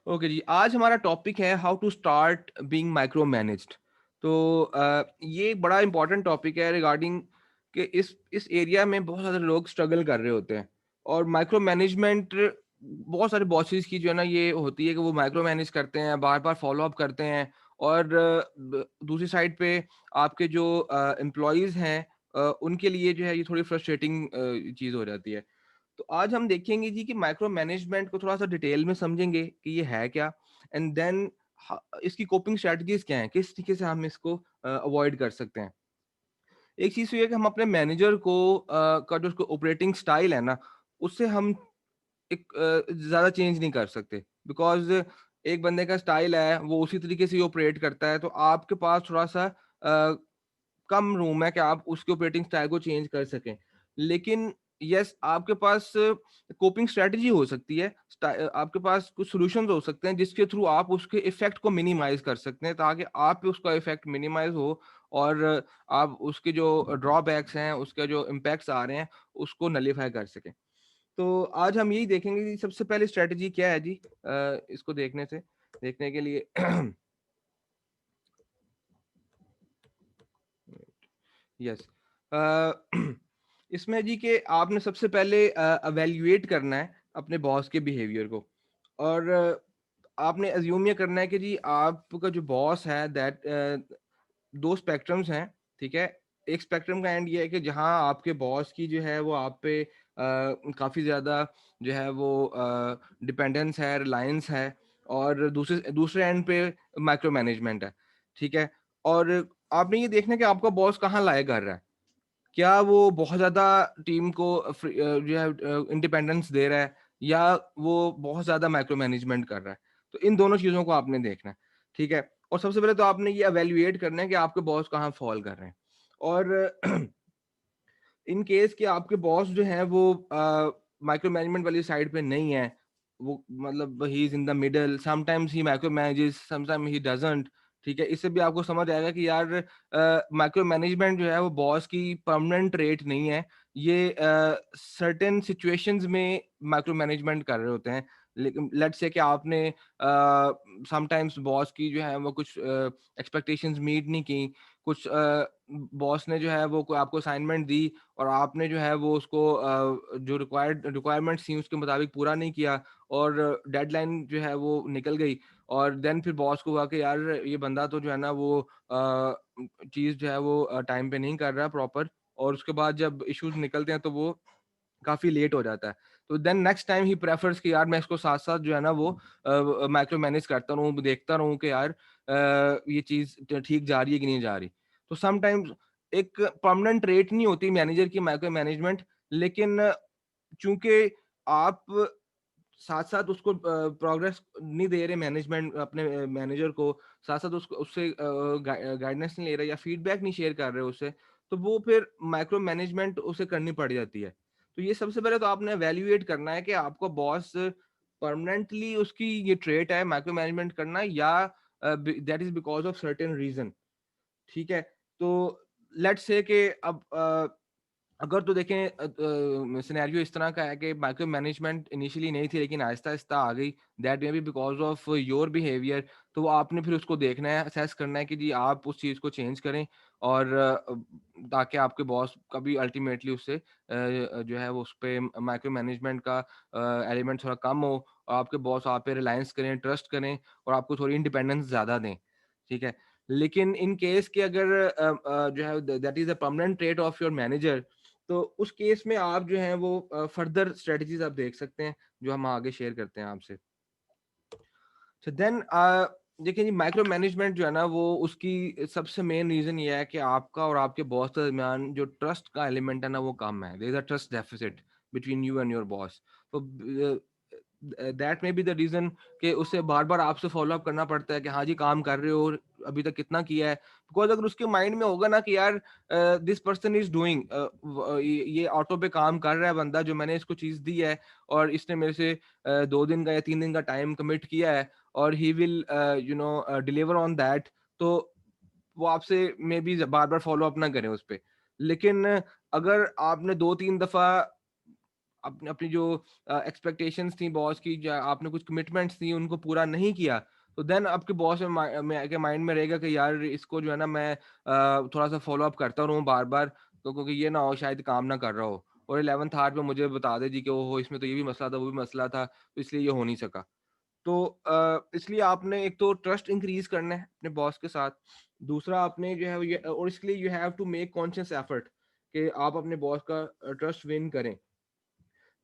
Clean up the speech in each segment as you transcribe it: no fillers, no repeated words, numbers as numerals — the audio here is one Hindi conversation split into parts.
ओके जी, आज हमारा टॉपिक है how to start being micro managed. तो ये एक बड़ा इंपॉर्टेंट टॉपिक है रिगार्डिंग कि इस एरिया में बहुत सारे लोग स्ट्रगल कर रहे होते हैं। और माइक्रो मैनेजमेंट बहुत सारे बॉसेस की जो है ना ये होती है कि वो माइक्रो मैनेज करते हैं, बार-बार फॉलो अप करते हैं। और दूसरी साइड पे आपके जो एम्प्लॉइज़ हैं उनके लिए जो है ये थोड़ी फ्रस्ट्रेटिंग चीज़ हो जाती है। तो आज हम देखेंगे जी कि माइक्रो मैनेजमेंट को थोड़ा-सा डिटेल में समझेंगे कि ये है क्या? एंड देन इसकी कोपिंग स्ट्रैटेजीज़ क्या हैं? किस तरीके से हम इसको अवॉइड कर सकते हैं? एक चीज़ तो ये है कि हम अपने मैनेजर को का जो उसका ऑपरेटिंग स्टाइल है ना, उससे हम एक ज़्यादा चेंज नहीं कर सकते। बिकॉज़ एक बंदे का स्टाइल है, वो उसी तरीके से ही ऑपरेट करता है, तो आपके पास थोड़ा-सा कम रूम है कि आप उसके ऑपरेटिंग स्टाइल को चेंज कर सकें। लेकिन येस, आपके पास कोपिंग स्ट्रैटेजी हो सकती है, आपके पास कुछ सॉल्यूशंस हो सकते हैं जिसके थ्रू आप उसके इफ़ेक्ट को मिनिमाइज़ कर सकते हैं, ताकि आप पे उसका इफ़ेक्ट मिनिमाइज़ हो और आप उसके जो ड्रॉबैक्स हैं, उसके जो इम्पैक्ट्स आ रहे हैं, उसको नलिफ़ाई कर सकें। तो आज हम यही देखेंगे कि सबसे पहले स्ट्रैटेजी क्या है जी इसको देखने के लिए। यस। इसमें जी कि आपने सबसे पहले इवैल्यूएट करना है अपने बॉस के बिहेवियर को। और आपने अज़्यूम ये करना है कि जी आपका जो बॉस है दैट 2 स्पेक्ट्रम्स हैं, ठीक है? एक स्पेक्ट्रम का एंड ये है कि जहाँ आपके बॉस की जो है वो आप पे काफ़ी ज़्यादा जो है वो डिपेंडेंस है, रिलायंस है। और दूसरे दूसरे एंड पे माइक्रो मैनेजमेंट है, ठीक है? और आपने ये देखना है कि आपका बॉस कहाँ लाया कर रहा है। क्या वो बहुत ज़्यादा टीम को जो है इंडिपेंडेंस दे रहा है, या वो बहुत ज़्यादा माइक्रो मैनेजमेंट कर रहा है? तो इन दोनों चीज़ों को आपने देखना है, ठीक है? और सबसे पहले तो आपने ये इवैल्यूएट करना है कि आपके बॉस कहाँ फ़ॉल कर रहे हैं। और इन केस कि आपके बॉस जो हैं वो माइक्रो मैनेजमेंट वाली साइड पे नहीं है, वो मतलब he is in the middle, sometimes he micro manages, sometime he doesn't, ठीक है? इससे भी आपको समझ आएगा कि यार माइक्रो मैनेजमेंट जो है वो बॉस की परमानेंट ट्रेट नहीं है। ये सर्टेन सिचुएशंस में माइक्रो मैनेजमेंट कर रहे होते हैं। लेकिन लेट्स से कि आपने समटाइम्स बॉस की जो है वो कुछ एक्सपेक्टेशंस मीट नहीं की, कुछ बॉस ने जो है वो कोई आपको असाइनमेंट दी और आपने जो है वो उसको जो रिक्वायरमेंट्स थी उसके मुताबिक पूरा नहीं किया, और डेडलाइन जो है वो निकल गई। और देन फिर बॉस को हुआ कि यार ये बंदा तो जो है ना वो चीज़ जो है वो टाइम पे नहीं कर रहा प्रॉपर। और उसके बाद जब इश्यूज़ निकलते हैं तो वो काफ़ी लेट हो जाता है। तो then next time he prefers कि यार मैं इसको साथ-साथ जो है ना वो माइक्रो मैनेज करता रहूँ, देखता रहूँ कि यार ये चीज़ ठीक जा रही है कि नहीं जा रही। तो समटाइम्स एक परमानेंट रेट नहीं होती मैनेजर की माइक्रो मैनेजमेंट, लेकिन चूँकि आप साथ-साथ उसको प्रोग्रेस नहीं दे रहे मैनेजमेंट अपने मैनेजर को, साथ-साथ उसको उससे गाइडेंस नहीं ले रहे या फीडबैक नहीं शेयर कर रहे उससे, तो वो फिर माइक्रो मैनेजमेंट उसे करनी पड़ जाती है। तो ये सबसे पहले तो आपने इवैल्यूएट करना है कि आपका बॉस परमानेंटली उसकी ये ट्रेट है माइक्रो मैनेजमेंट करना, या that is because of certain reason, ठीक है? तो लेट्स से कि अब अगर तो देखें सिनेरियो इस तरह का है कि माइक्रो मैनेजमेंट इनिशियली नहीं थी लेकिन आहिस्ता-आहिस्ता आ गई, that may B because of your behaviour. तो आपने फिर उसको देखना है, असेस करना है कि जी आप उस चीज़ को चेंज करें। और ताकि आपके बॉस का भी अल्टीमेटली उससे जो है वो उसपे माइक्रो मैनेजमेंट का एलिमेंट थोड़ा कम हो, और आपके बॉस आप पे रिलायंस करें, ट्रस्ट करें और आपको थोड़ी इंडिपेंडेंस ज़्यादा दें, ठीक है? लेकिन इन केस कि अगर जो है that is a permanent trait of your manager, तो उस केस में आप जो हैं वो फर्दर स्ट्रैटेजीज़ आप देख सकते हैं, जो हम आगे शेयर करते हैं आपसे। सो देन देखिए जी माइक्रो मैनेजमेंट जो है ना वो उसकी सबसे मेन रीज़न ये है कि आपका और आपके बॉस के दरमियान जो ट्रस्ट का एलिमेंट है ना वो कम है। There is a trust deficit between you and your boss. तो that may be the reason कि उसे बार-बार आपसे फ़ॉलो अप करना पड़ता है कि हाँ जी, काम कर रहे हो, अभी तक कितना किया है? बिकॉज़ अगर उसके माइंड में होगा ना कि यार दिस पर्सन इज़ डूइंग ये ऑटो पे काम कर रहा है बंदा, जो मैंने इसको चीज़ दी है और इसने मेरे से 2 दिन का या 3 दिन का टाइम कमिट किया है, और he will deliver on that. तो वो आपसे मे बी बार-बार फ़ॉलो अप ना करें उस पे। लेकिन अगर आपने 2-3 दफ़ा अपनी अपनी जो एक्सपेक्टेशंस थी बॉस की, या आपने कुछ कमिटमेंट्स थी उनको पूरा नहीं किया, तो देन आपके बॉस के माइंड में रहेगा कि यार इसको जो है ना मैं थोड़ा सा फॉलो अप करता रहूँ बार बार, तो क्योंकि ये ना हो शायद काम ना कर रहा हो, और 11th आवर में मुझे बता दे जी कि ओहो इसमें तो ये भी मसला था, वो भी मसला था, तो इसलिए ये हो नहीं सका। तो इसलिए आपने एक तो ट्रस्ट इंक्रीज करना है अपने बॉस के साथ। दूसरा आपने जो है ये, और इसके लिए you have to make conscious effort कि आप अपने बॉस का ट्रस्ट विन करें।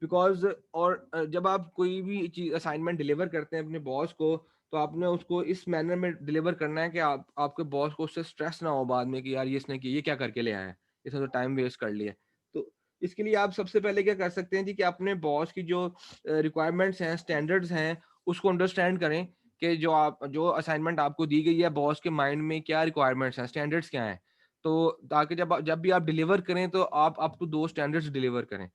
बिकॉज़ और जब आप कोई भी चीज़ असाइनमेंट डिलीवर करते हैं अपने बॉस को, तो आपने उसको इस मैनर में डिलीवर करना है कि आप आपके बॉस को उससे स्ट्रेस ना हो बाद में कि यार ये इसने किया, ये क्या करके ले आया है? इसने तो टाइम वेस्ट कर लिया। तो इसके लिए आप सबसे पहले क्या कर सकते हैं जी, कि अपने बॉस की जो रिक्वायरमेंट्स हैं, स्टैंडर्ड्स हैं, उसको अंडरस्टैंड करें कि जो असाइनमेंट आपको दी गई है, बॉस के माइंड में क्या रिक्वायरमेंट्स हैं, स्टैंडर्ड्स क्या हैं? तो ताकि जब भी आप डिलीवर करें, तो आप अप टू दो स्टैंडर्ड्स डिलीवर करें।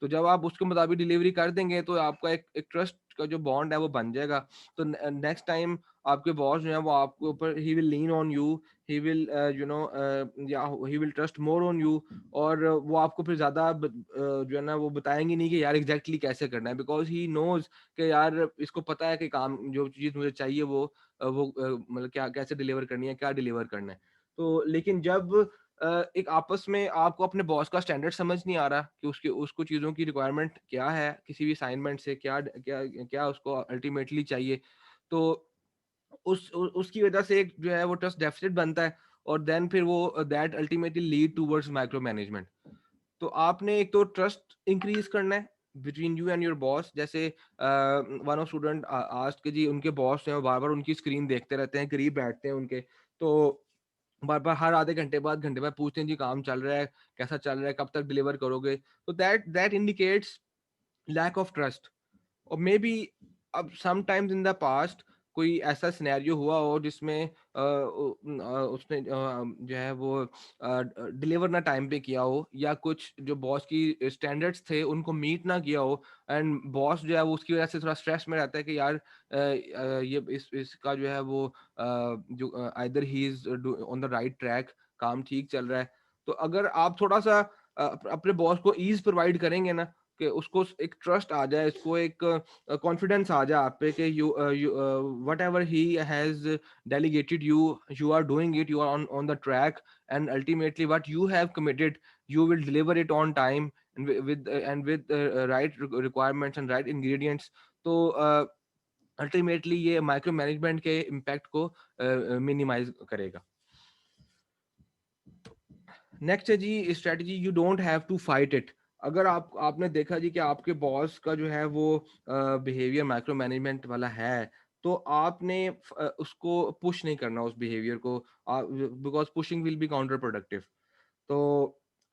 तो जब आप उसके मुताबिक डिलीवरी कर देंगे, तो आपका एक ट्रस्ट का जो बॉन्ड है वो बन जाएगा। तो नेक्स्ट टाइम आपके बॉस जो है वो आपके ऊपर ही will lean on you, he will या he will trust more on you, और वो आपको फिर ज़्यादा जो है ना वो बताएँगे नहीं कि यार एग्ज़ैक्टली कैसे करना है, बिकॉज़ ही नोज़ कि यार इसको पता है कि काम जो चीज़ मुझे चाहिए वो मतलब क्या कैसे डिलीवर करनी है, क्या डिलीवर करना है। तो लेकिन जब एक आपस में आपको अपने बॉस का स्टैंडर्ड समझ नहीं आ रहा कि उसके उसको चीज़ों की रिक्वायरमेंट क्या है, किसी भी असाइनमेंट से क्या उसको अल्टीमेटली चाहिए। तो उसकी वजह से एक जो है वो ट्रस्ट डेफिसिट बनता है, और देन फिर वो that ultimately lead towards micro management. तो आपने एक तो ट्रस्ट इंक्रीज करना है between you and your boss. जैसे वन ऑफ स्टूडेंट आस्क्ड कि जी उनके बॉस हैं वो बार बार उनकी स्क्रीन देखते रहते हैं, करीब बैठते हैं उनके, तो बार बार हर आधे घंटे बाद पूछते हैं जी काम चल रहा है, कैसा चल रहा है, कब तक डिलीवर करोगे? तो that indicates lack of trust. और मे बी अब समटाइम्स इन द पास्ट कोई ऐसा सिनेरियो हुआ हो जिसमें उसने जो है वो डिलीवर ना टाइम पे किया हो, या कुछ जो बॉस की स्टैंडर्ड्स थे उनको मीट ना किया हो, एंड बॉस जो है वो उसकी वजह से थोड़ा स्ट्रेस में रहता है कि यार ये इसका जो है वो जो either he is on the right track, काम ठीक चल रहा है। तो अगर आप थोड़ा सा अपने बॉस को ईज प्रोवाइड करेंगे ना, कि उसको एक ट्रस्ट आ जाए, इसको एक कॉन्फिडेंस आ जाए आप पे कि you whatever he has delegated you are doing it, you are on the track, and ultimately what you have committed you will deliver it on time, and with right requirements and right ingredients. तो अल्टीमेटली ये माइक्रो मैनेजमेंट के इम्पैक्ट को मिनिमाइज करेगा। नेक्स्ट है G strategy, you don't have to fight it. अगर आपने देखा जी कि आपके बॉस का जो है वो बिहेवियर माइक्रो मैनेजमेंट वाला है, तो आपने उसको पुश नहीं करना उस बिहेवियर को, because pushing will be counter productive. तो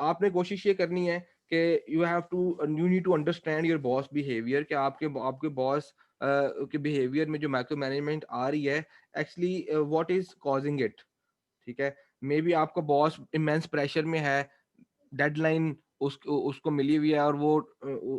आपने कोशिश ये करनी है कि you need to understand your boss behaviour, कि आपके बॉस के बिहेवियर में जो माइक्रो मैनेजमेंट आ रही है, actually what is causing it. ठीक है, मे बी आपका बॉस इमेंस प्रेशर में है, डेडलाइन उसको मिली हुई है, और वो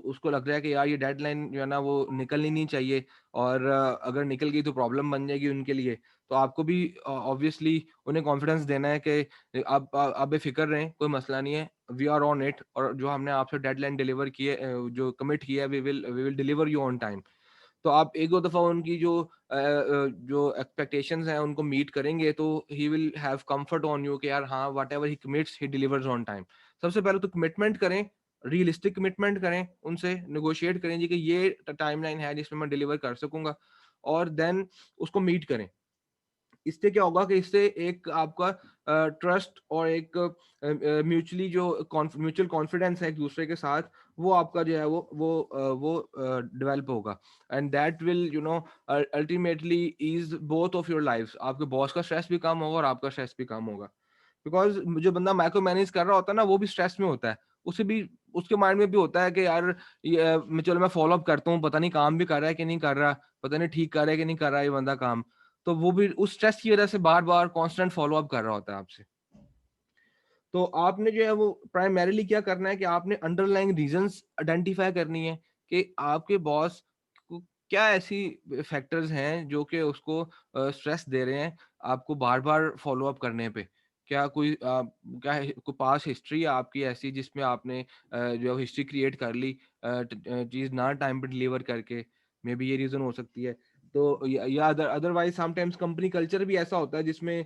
उसको लग रहा है कि यार ये डेडलाइन जो है ना वो निकलनी नहीं चाहिए, और अगर निकल गई तो प्रॉब्लम बन जाएगी उनके लिए। तो आपको भी ऑब्वियसली उन्हें कॉन्फिडेंस देना है कि आप बेफिक्र रहें, कोई मसला नहीं है, वी आर ऑन इट, और जो हमने आपसे डेडलाइन डिलीवर की है, जो कमिट किया है, we will deliver you on time. तो आप एक दो दफ़ा उनकी जो एक्सपेक्टेशंस हैं उनको मीट करेंगे, तो he will have comfort on you कि यार हाँ, whatever he commits he delivers on time. सबसे पहले तो कमिटमेंट करें, रियलिस्टिक कमिटमेंट करें, उनसे नेगोशिएट करें जी कि ये टाइमलाइन है जिसमें मैं डिलीवर कर सकूँगा, और देन उसको मीट करें। इससे क्या होगा कि इससे एक आपका ट्रस्ट और एक म्यूचुअली जो म्यूचुअल कॉन्फिडेंस है एक दूसरे के साथ, वो आपका जो है वो डेवलप होगा, and that will ultimately ease both of your life. आपके बॉस का स्ट्रेस भी कम होगा और आपका स्ट्रेस भी कम होगा, बिकॉज जो बंदा माइक्रो मैनेज कर रहा होता है ना, वो भी स्ट्रेस में होता है। उसे भी उसके माइंड में भी होता है कि यार मैं फॉलो अप करता हूँ, पता नहीं काम भी कर रहा है कि नहीं कर रहा, पता नहीं ठीक कर रहा है कि नहीं कर रहा ये बंदा काम। तो वो भी उस स्ट्रेस की वजह से बार-बार कांस्टेंट फ़ॉलो अप कर रहा होता है आपसे। तो आपने जो है वो प्राइमरीली क्या करना है कि आपने अंडरलाइंग रीज़न्स आइडेंटिफ़ाई करनी है कि आपके बॉस को क्या ऐसी फैक्टर्स हैं जो कि उसको स्ट्रेस दे रहे हैं आपको बार-बार फ़ॉलो अप करने पे। क्या क्या है, कोई पास्ट हिस्ट्री है आपकी ऐसी जिसमें आपने जो हिस्ट्री क्रिएट कर ली चीज़ ना टाइम पे डिलीवर करके? मे बी ये रीज़न हो सकती है। तो या अदरवाइज़ समटाइम्स कंपनी कल्चर भी ऐसा होता है जिसमें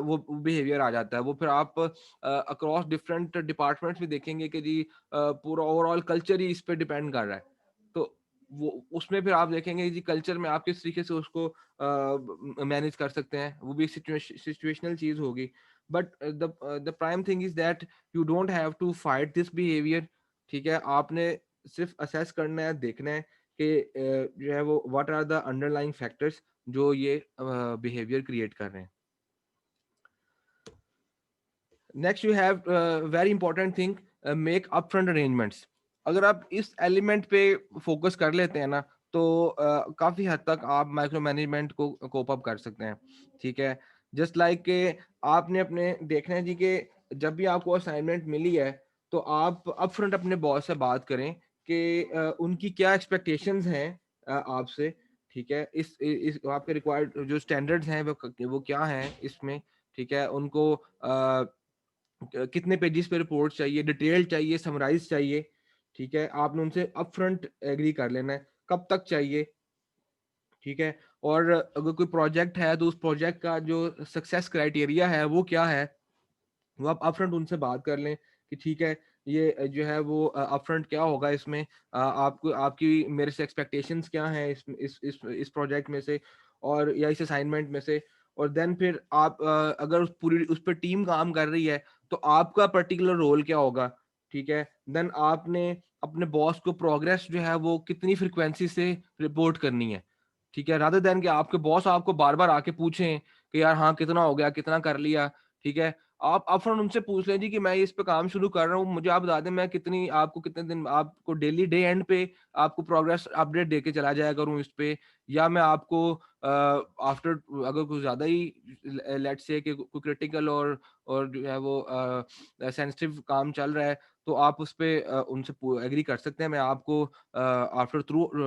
वो बिहेवियर आ जाता है। वो फिर आप अक्रॉस डिफरेंट डिपार्टमेंट्स में देखेंगे कि जी पूरा ओवरऑल कल्चर ही इस पे डिपेंड कर रहा है। तो वो उसमें फिर आप देखेंगे जी कल्चर में आप किस तरीके से उसको मैनेज कर सकते हैं। वो भी सिचुएशनल चीज़ होगी। But the prime thing is that you don't have to fight this behaviour. ठीक है? आपने सिर्फ़ असेस करना है, देखना है कि जो है वो what are the underlying factors जो ये बिहेवियर क्रिएट कर रहे हैं। Next you have very important thing make upfront arrangements. अगर आप इस एलिमेंट पे फोकस कर लेते हैं ना तो काफ़ी हद तक आप माइक्रो मैनेजमेंट को कोप अप कर सकते हैं। ठीक है? जस्ट लाइक के आपने अपने देखना है जी कि जब भी आपको असाइनमेंट मिली है तो आप अपफ्रंट अपने बॉस से बात करें कि उनकी क्या एक्सपेक्टेशंस हैं आपसे। ठीक है? इस आपके रिक्वायर्ड जो स्टैंडर्ड्स हैं वो क्या हैं इसमें। ठीक है? उनको कितने पेजेस पे रिपोर्ट चाहिए, डिटेल चाहिए, समराइज़ चाहिए, ठीक है? आपने उनसे अपफ्रंट एग्री कर लेना है, कब तक चाहिए, ठीक है? और अगर कोई प्रोजेक्ट है तो उस प्रोजेक्ट का जो सक्सेस क्राइटेरिया है वो क्या है? वो आप अपफ्रंट उनसे बात कर लें कि ठीक है, ये जो है वो अपफ्रंट क्या होगा इसमें, आपको आपकी मेरे से एक्सपेक्टेशंस क्या हैं इस प्रोजेक्ट में से और या इस असाइनमेंट में से। और देन फिर आप अगर उस पे टीम काम कर रही है तो आपका पर्टिकुलर रोल क्या होगा, ठीक है? देन आपने अपने बॉस को प्रोग्रेस जो है वो कितनी फ्रीक्वेंसी से रिपोर्ट करनी है, ठीक है? रादर देन कि आपके बॉस आपको बार-बार आके पूछें कि यार हाँ, कितना हो गया, कितना कर लिया, ठीक है? आप अपफ्रंट उनसे पूछ लें जी कि मैं इस पे काम शुरू कर रहा हूँ, मुझे आप बता दें मैं कितने दिन आपको डेली डे एंड पे आपको प्रोग्रेस अपडेट देके चला जाया करूँ इस पे, या मैं आपको आफ्टर अगर कुछ ज़्यादा ही लेट्स से कि कोई क्रिटिकल और जो है वो सेंसिटिव काम चल रहा है, तो आप उस पे उनसे एग्री कर सकते हैं। मैं आपको आफ्टर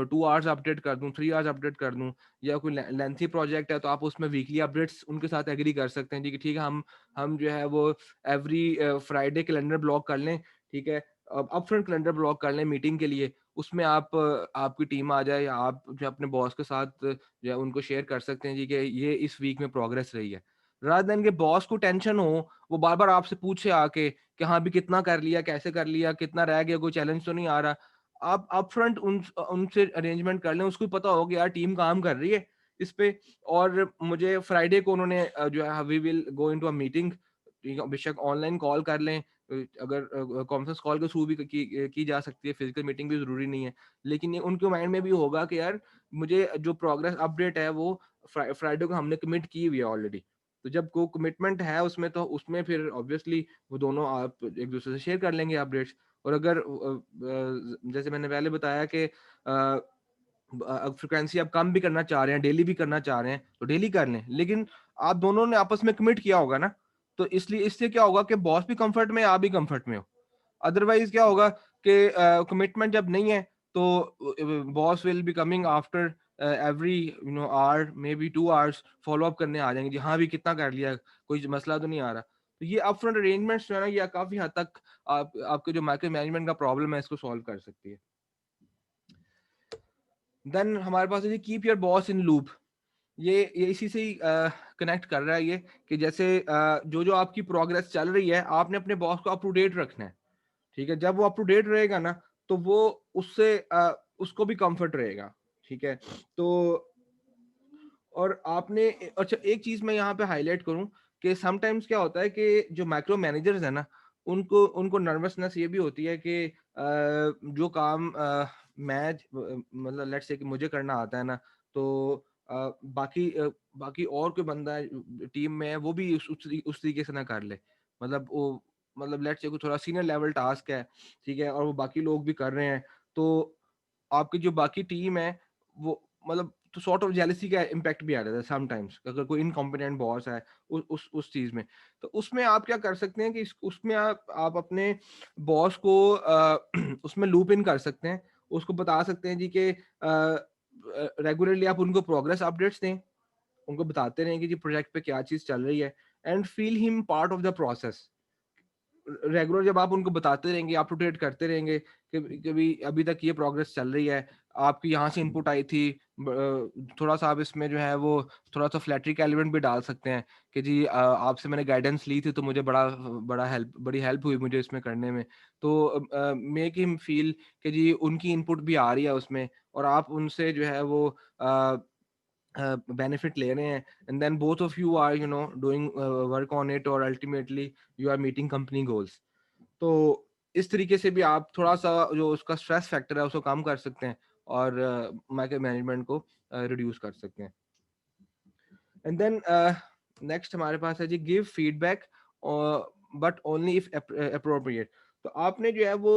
2 आवर्स अपडेट कर दूँ, 3 आवर्स अपडेट कर दूँ, या कोई लेंथी प्रोजेक्ट है तो आप उसमें वीकली अपडेट्स उनके साथ एग्री कर सकते हैं जी कि ठीक है, हम जो है वो एवरी फ्राइडे कैलेंडर ब्लॉक कर लें, ठीक है? अपफ्रंट कैलेंडर ब्लॉक कर लें मीटिंग के लिए, उसमें आपकी टीम आ जाए या आप जो अपने बॉस के साथ जो है उनको शेयर कर सकते हैं जी कि ये इस वीक में प्रोग्रेस रही है। रादर देन कि बॉस को टेंशन हो, वो बार-बार आपसे पूछे आके कि हाँ, अभी कितना कर लिया, कैसे कर लिया, कितना रह गया, कोई चैलेंज तो नहीं आ रहा। आप अपफ्रंट उनसे अरेंजमेंट कर लें, उसको भी पता हो कि यार टीम काम कर रही है इस पे, और मुझे फ्राइडे को उन्होंने जो है we will go into a meeting, ठीक है? बेशक ऑनलाइन कॉल कर लें, अगर कॉन्फ्रेंस कॉल के थ्रू भी की जा सकती है, फिजिकल मीटिंग भी ज़रूरी नहीं है। लेकिन ये उनके माइंड में भी होगा कि यार मुझे जो प्रोग्रेस अपडेट है वो फ्राइडे को हमने कमिट की हुई है ऑलरेडी। तो जब को कमिटमेंट है उसमें तो उसमें फिर ऑब्वियसली वो दोनों आप एक-दूसरे से शेयर कर लेंगे अपडेट्स। और अगर जैसे मैंने पहले बताया कि फ्रीक्वेंसी आप कम भी करना चाह रहे हैं, डेली भी करना चाह रहे हैं, तो डेली कर लें। लेकिन आप दोनों ने आपस में कमिट किया होगा ना, तो इसलिए इससे क्या होगा कि बॉस भी कम्फर्ट में है, आप भी कम्फर्ट में हो। अदरवाइज़ क्या होगा कि कमिटमेंट जब नहीं है, तो boss will be coming after every hour, may be 2 hours follow up करने आ जाएँगे जी, हाँ, अभी कितना कर लिया, कोई मसला तो नहीं आ रहा। तो ये अपफ्रंट अरेंजमेंट्स जो है ना, ये काफ़ी हद तक आपके जो माइक्रो मैनेजमेंट का प्रॉब्लम है, इसको सॉल्व कर सकती है। देन हमारे पास है जी keep your boss in loop. ये इसी से ही कनेक्ट कर रहा है ये, कि जैसे जो आपकी प्रोग्रेस चल रही है, आपने अपने बॉस को अप टू डेट रखना है, ठीक है? जब वो अप टू डेट रहेगा ना, तो वो उससे उसको भी कम्फर्ट रहेगा, ठीक है? तो और आपने अच्छा, एक चीज़ मैं यहाँ पे हाइलाइट करूँ कि समटाइम्स क्या होता है कि जो माइक्रो मैनेजर्स हैं ना, उनको उनको नर्वसनेस ये भी होती है कि जो काम मतलब लेट्स से कि मुझे करना आता है ना, तो बाकी और कोई बंदा टीम में है, वो भी उस तरीके से ना कर ले। मतलब वो मतलब लेट्स से कोई थोड़ा सीनियर लेवल टास्क है, ठीक है? और वो बाकी लोग भी कर रहे हैं, तो आपकी जो बाकी टीम है, वो मतलब तो सॉर्ट ऑफ जेलसी का इम्पैक्ट भी आ जाता है समटाइम्स, अगर कोई इनकॉम्पिटेंट बॉस है उस चीज़ में। तो उसमें आप क्या कर सकते हैं कि उसमें आप अपने बॉस को उसमें लूप इन कर सकते हैं। उसको बता सकते हैं जी कि रेगुलरली आप उनको प्रोग्रेस अपडेट्स दें। उनको बताते रहें कि जी प्रोजेक्ट पे क्या चीज़ चल रही है। And feel him part of the process. Regular जब आप उनको बताते रहेंगे, अप टू डेट करते रहेंगे कि कभी अभी तक ये प्रोग्रेस चल रही है, आपकी यहाँ से इनपुट आई थी, थोड़ा-सा आप इसमें जो है वो थोड़ा-सा फ्लैटरी का एलिमेंट भी डाल सकते हैं कि जी आपसे मैंने गाइडेंस ली थी तो मुझे बड़ी हेल्प हुई मुझे इसमें करने में। तो मेक हिम फील कि जी उनकी इनपुट भी आ रही है उसमें, और आप उनसे जो है वो अ बेनिफिट ले रहे हैं, and then both of you are doing work on it, और ultimately you are meeting company goals. तो इस तरीके से भी आप थोड़ा-सा जो उसका स्ट्रेस फैक्टर है उसको कम कर सकते हैं, और माइक्रो मैनेजमेंट को रिड्यूस कर सकते हैं। एंड देन नेक्स्ट हमारे पास है जी give feedback but only if appropriate. तो आपने जो है वो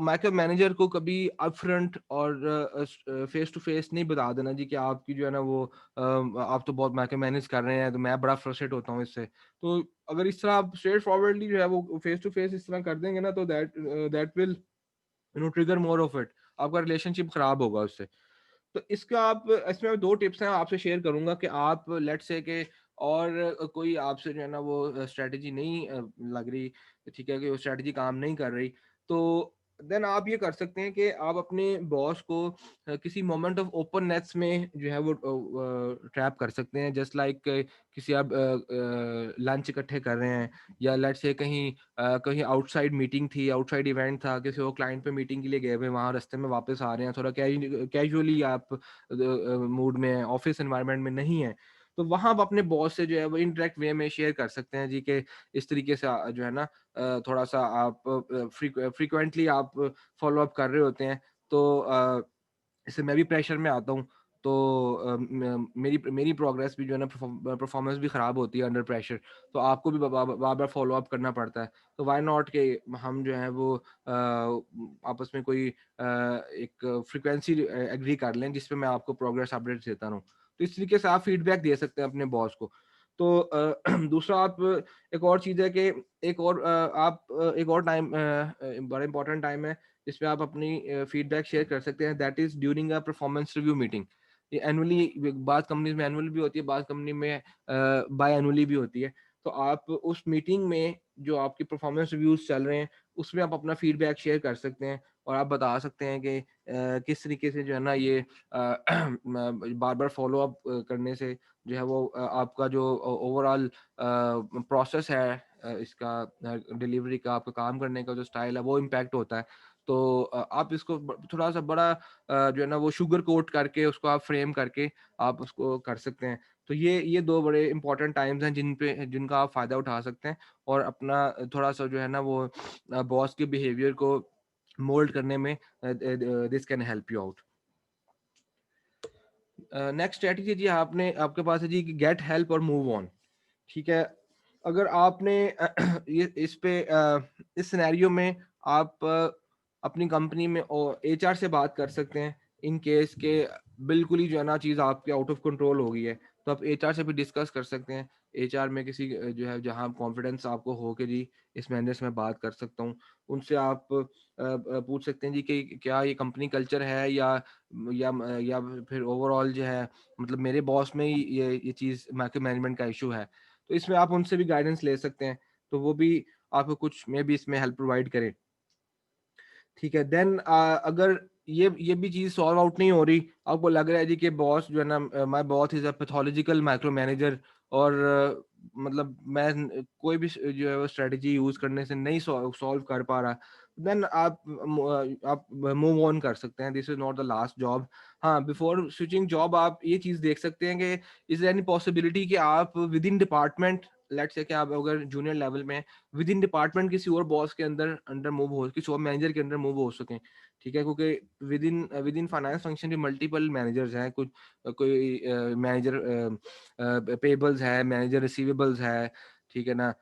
माइक्रो मैनेजर को कभी अपफ्रंट और फेस टू फेस नहीं बता देना जी कि आपकी जो है ना वो आप तो बहुत माइक्रो मैनेज कर रहे हैं, तो मैं बड़ा फ्रस्ट्रेट होता हूँ इससे। तो अगर इस तरह आप स्ट्रेट फॉरवर्डली जो है वो फेस टू फेस इस तरह कर देंगे ना, तो that will trigger more of it, आपका रिलेशनशिप खराब होगा उससे। तो इसका आप इसमें 2 टिप्स हैं आपसे शेयर करूँगा कि आप लेट्स से कि और कोई आपसे जो है ना वो स्ट्रैटेजी नहीं लग रही, ठीक है, कि वो स्ट्रैटेजी काम नहीं कर रही, तो देन आप ये कर सकते हैं कि आप अपने बॉस को किसी मोमेंट ऑफ ओपननेस में जो है वो ट्रैप कर सकते हैं। जस्ट लाइक किसी आप लंच इकट्ठे कर रहे हैं, या लेट्स से कहीं आउटसाइड मीटिंग थी, आउटसाइड इवेंट था, किसी और क्लाइंट पे मीटिंग के लिए गए हुए हैं, वहाँ रास्ते में वापस आ रहे हैं, थोड़ा कैजुअली आप मूड में हैं, ऑफिस एनवायरनमेंट में नहीं है, तो वहाँ आप अपने बॉस से जो है वो इनडायरेक्ट वे में शेयर कर सकते हैं जी कि इस तरीके से जो है ना थोड़ा-सा आप फ्रीक्वेंटली आप फॉलो अप कर रहे होते हैं, तो इससे मैं भी प्रेशर में आता हूँ, तो मेरी मेरी प्रोग्रेस भी जो है ना परफॉर्मेंस भी खराब होती है अंडर प्रेशर, तो आपको भी बार-बार फॉलो अप करना पड़ता है। तो व्हाई नॉट कि हम जो है वो आपस में कोई एक फ्रीक्वेंसी एग्री कर लें जिस पे मैं आपको प्रोग्रेस अपडेट्स देता रहूँ। तो इस तरीके से आप फीडबैक दे सकते हैं अपने बॉस को। तो दूसरा आप एक और चीज़ है कि एक और टाइम बड़ा इंपॉर्टेंट टाइम है जिसमें आप अपनी फीडबैक शेयर कर सकते हैं, that is during a performance review meeting. ये एनुअली बाद कंपनीज़ में एनुअल भी होती है, बाद कंपनी में बाय एनुअली भी होती है। तो आप उस मीटिंग में जो आपकी परफॉर्मेंस रिव्यूज़ चल रहे हैं, उसमें आप अपना फीडबैक शेयर कर सकते हैं, और आप बता सकते हैं कि किस तरीके से जो है ना ये बार-बार फ़ॉलो अप करने से जो है वो आपका जो ओवरऑल प्रोसेस है इसका डिलीवरी का, आपका काम करने का जो स्टाइल है वो इम्पैक्ट होता है। तो आप इसको थोड़ा-सा बड़ा जो है ना वो शुगर कोट करके उसको आप फ्रेम करके आप उसको कर सकते हैं। तो ये 2 बड़े इंपॉर्टेंट टाइम्स हैं जिनका आप फ़ायदा उठा सकते हैं, और अपना थोड़ा-सा जो है ना वो बॉस के बिहेवियर को मोल्ड करने में this can help you out. Next strategy जी आपने आपके पास है जी गेट हेल्प और मूव ऑन। ठीक है, अगर आपने ये इस सिनेरियो में आप अपनी कंपनी में एचआर से बात कर सकते हैं, इन केस के बिल्कुल ही जो है ना चीज़ आपके आउट ऑफ कंट्रोल हो गई है, तो आप एचआर से भी डिस्कस कर सकते हैं। एचआर में किसी जो है जहाँ कॉन्फिडेंस आपको हो कि जी इस मैनेजर से मैं बात कर सकता हूँ, उनसे आप पूछ सकते हैं जी कि क्या ये कंपनी कल्चर है, या फिर ओवरऑल जो है मतलब मेरे बॉस में ही ये चीज़ माइक्रो मैनेजमेंट का इशू है। तो इसमें आप उनसे भी गाइडेंस ले सकते हैं, तो वो भी आपको कुछ मे बी इसमें हेल्प प्रोवाइड करें। ठीक है, देन अगर ये भी चीज़ सॉल्व आउट नहीं हो रही, आपको लग रहा है जी कि बॉस जो है ना my boss is a pathological micro manager, और मतलब मैं कोई भी जो है वो स्ट्रेटजी यूज़ करने से नहीं सॉल्व कर पा रहा, देन आप मूव ऑन कर सकते हैं। This is not the last job. हाँ, बिफोर स्विचिंग जॉब आप ये चीज़ देख सकते हैं कि इज़ देयर एनी पॉसिबिलिटी कि आप with in department, let's say कि आप अगर जूनियर लेवल में विद इन डिपार्टमेंट किसी और बॉस के अंदर अंडर मूव हो, किसी और मैनेजर के अंडर मूव हो सकें, ठीक है? क्योंकि विद इन फाइनेंस फंक्शन भी मल्टीपल मैनेजर्स हैं, कोई मैनेजर पेबल्स है, मैनेजर रिसीवेबल्स है, ठीक है ना?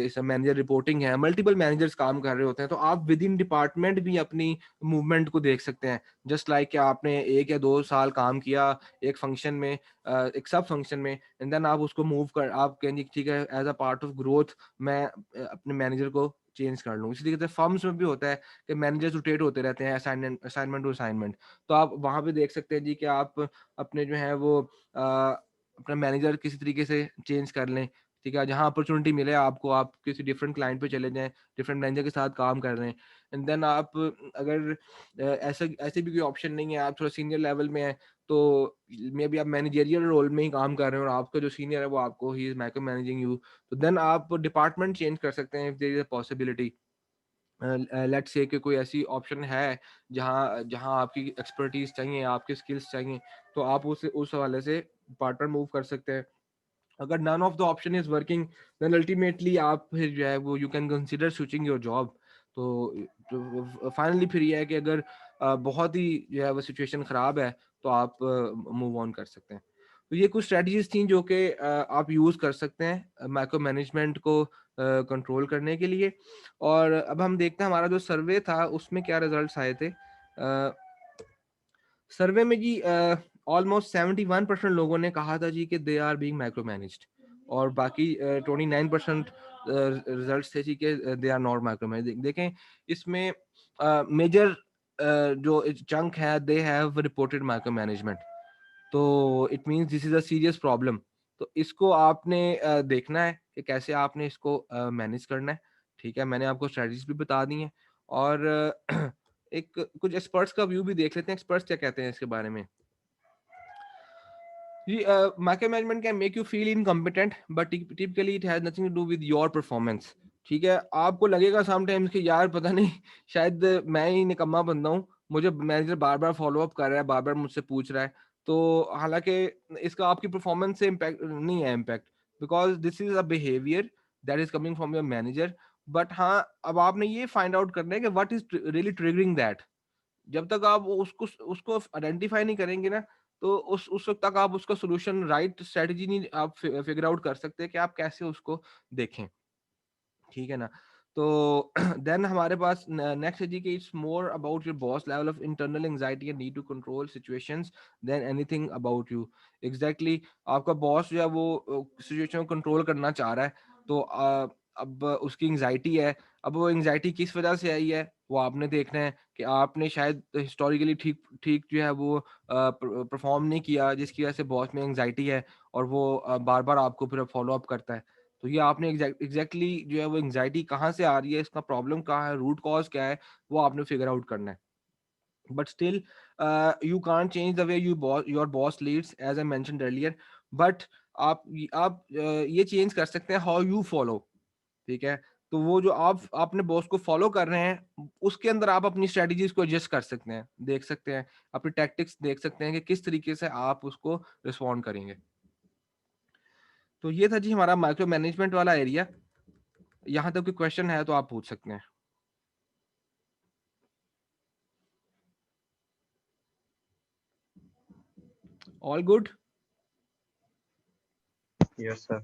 सब मैनेजर रिपोर्टिंग है, मल्टीपल मैनेजर्स काम कर रहे होते हैं, तो आप विद इन डिपार्टमेंट भी अपनी मूवमेंट को देख सकते हैं। जस्ट लाइक कि आपने 1 या 2 साल काम किया एक फंक्शन में, एक सब फंक्शन में, एंड देन आप कहेंगे ठीक है, as a part of growth मैं अपने मैनेजर को चेंज कर लूँ। इसी तरीके से फर्म्स में भी होता है कि मैनेजर्स रोटेट होते रहते हैं असाइनमेंट टू असाइनमेंट। तो आप वहाँ पे देख सकते हैं जी कि आप अपने जो है वो अपना मैनेजर किसी तरीके से चेंज कर लें। ठीक है, जहाँ अपॉर्चुनिटी मिले आपको, आप किसी डिफरेंट क्लाइंट पे चले जाएँ, डिफरेंट मैनेजर के साथ काम कर रहे हैं, एंड देन आप अगर ऐसा ऐसे भी कोई ऑप्शन नहीं है, आप थोड़ा सीनियर लेवल में हैं, तो मे बी आप मैनेजरियल रोल में ही काम कर रहे हो और आपका जो सीनियर है वो आपको ही इज़ माइक्रो मैनेजिंग यू, तो देन आप डिपार्टमेंट चेंज कर सकते हैं if there is a possibility. Let's say कि कोई ऐसी ऑप्शन है जहाँ जहाँ आपकी एक्सपर्टीज़ चाहिए, आपकी स्किल्स चाहिए, तो आप उस हवाले से पार्टनर मूव कर सकते हैं। अगर none of the option is working, then ultimately आप फिर जो है वो you can consider switching your job. तो फाइनली फिर ये है कि अगर बहुत ही जो है वो सिचुएशन ख़राब है, तो आप मूव ऑन कर सकते हैं। तो ये कुछ स्ट्रेटजीज थी जो कि आप यूज़ कर सकते हैं माइक्रो मैनेजमेंट को कंट्रोल करने के लिए। और अब हम देखते हैं हमारा जो सर्वे था उसमें क्या रिजल्ट्स आए थे। सर्वे में जी ऑलमोस्ट 71% लोगों ने कहा था जी कि they are being micro managed, और बाकी 29% रिजल्ट्स थे जी कि they are not micro manage. देखें इसमें मेजर जो चंक है they have reported micro management, तो it means this is a serious problem. तो इसको आपने देखना है कि कैसे आपने इसको मैनेज करना है। ठीक है, मैंने आपको स्ट्रेटजीज भी बता दी हैं, और एक कुछ एक्सपर्ट्स का व्यू भी देख लेते हैं, एक्सपर्ट्स क्या कहते हैं इसके बारे में। जी, micro management can make you feel incompetent, but typically it has nothing to do with your performance. ठीक है, आपको लगेगा समटाइम्स कि यार पता नहीं शायद मैं ही निकम्मा बंदा हूँ, मुझे मैनेजर बार बार फॉलो अप कर रहा है, बार बार मुझसे पूछ रहा है। तो हालांकि इसका आपकी परफॉर्मेंस से इम्पैक्ट नहीं है, impact because this is a behaviour that is coming from your manager. But हाँ, अब आपने ये फाइंड आउट करना है कि what is really triggering that. जब तक आप उसको उसको आइडेंटिफाई नहीं करेंगे ना, तो उस वक्त तक आप उसका सोल्यूशन, राइट स्ट्रेटजी नहीं आप फिगर आउट कर सकते कि आप कैसे उसको देखें। ठीक है ना? तो देन हमारे पास नेक्स्ट है जी कि it's more about your boss level of internal anxiety and need to control situations then anything about you. Exactly, आपका बॉस जो है वो सिचुएशन को कंट्रोल करना चाह रहा है, तो अब उसकी एंजाइटी है। अब वो एंजाइटी किस वजह से आई है वो आपने देखना है कि आपने शायद हिस्टोरिकली ठीक ठीक जो है वो परफॉर्म नहीं किया, जिसकी वजह से बॉस में एंजाइटी है, और वो बार बार आपको फिर फॉलो अप करता है। तो ये आपने एग्जैक्टली जो है वो एंग्जायटी कहाँ से आ रही है, इसका प्रॉब्लम कहाँ है, रूट कॉज़ क्या है, वो आपने फिगर आउट करना है। But still you can't change the way your boss leads as I mentioned earlier, but ये चेंज कर सकते हैं हाउ यू फॉलो। ठीक है? तो वो जो आप अपने बॉस को फॉलो कर रहे हैं, उसके अंदर आप अपनी स्ट्रैटेजीज़ को एडजस्ट कर सकते हैं, देख सकते हैं, अपनी टैक्टिक्स देख सकते हैं कि किस तरीके से आप उसको रिस्पॉन्ड करेंगे। तो ये था जी हमारा माइक्रो मैनेजमेंट वाला एरिया। यहाँ तक कोई क्वेश्चन है तो आप पूछ सकते हैं। All good? Yes, sir.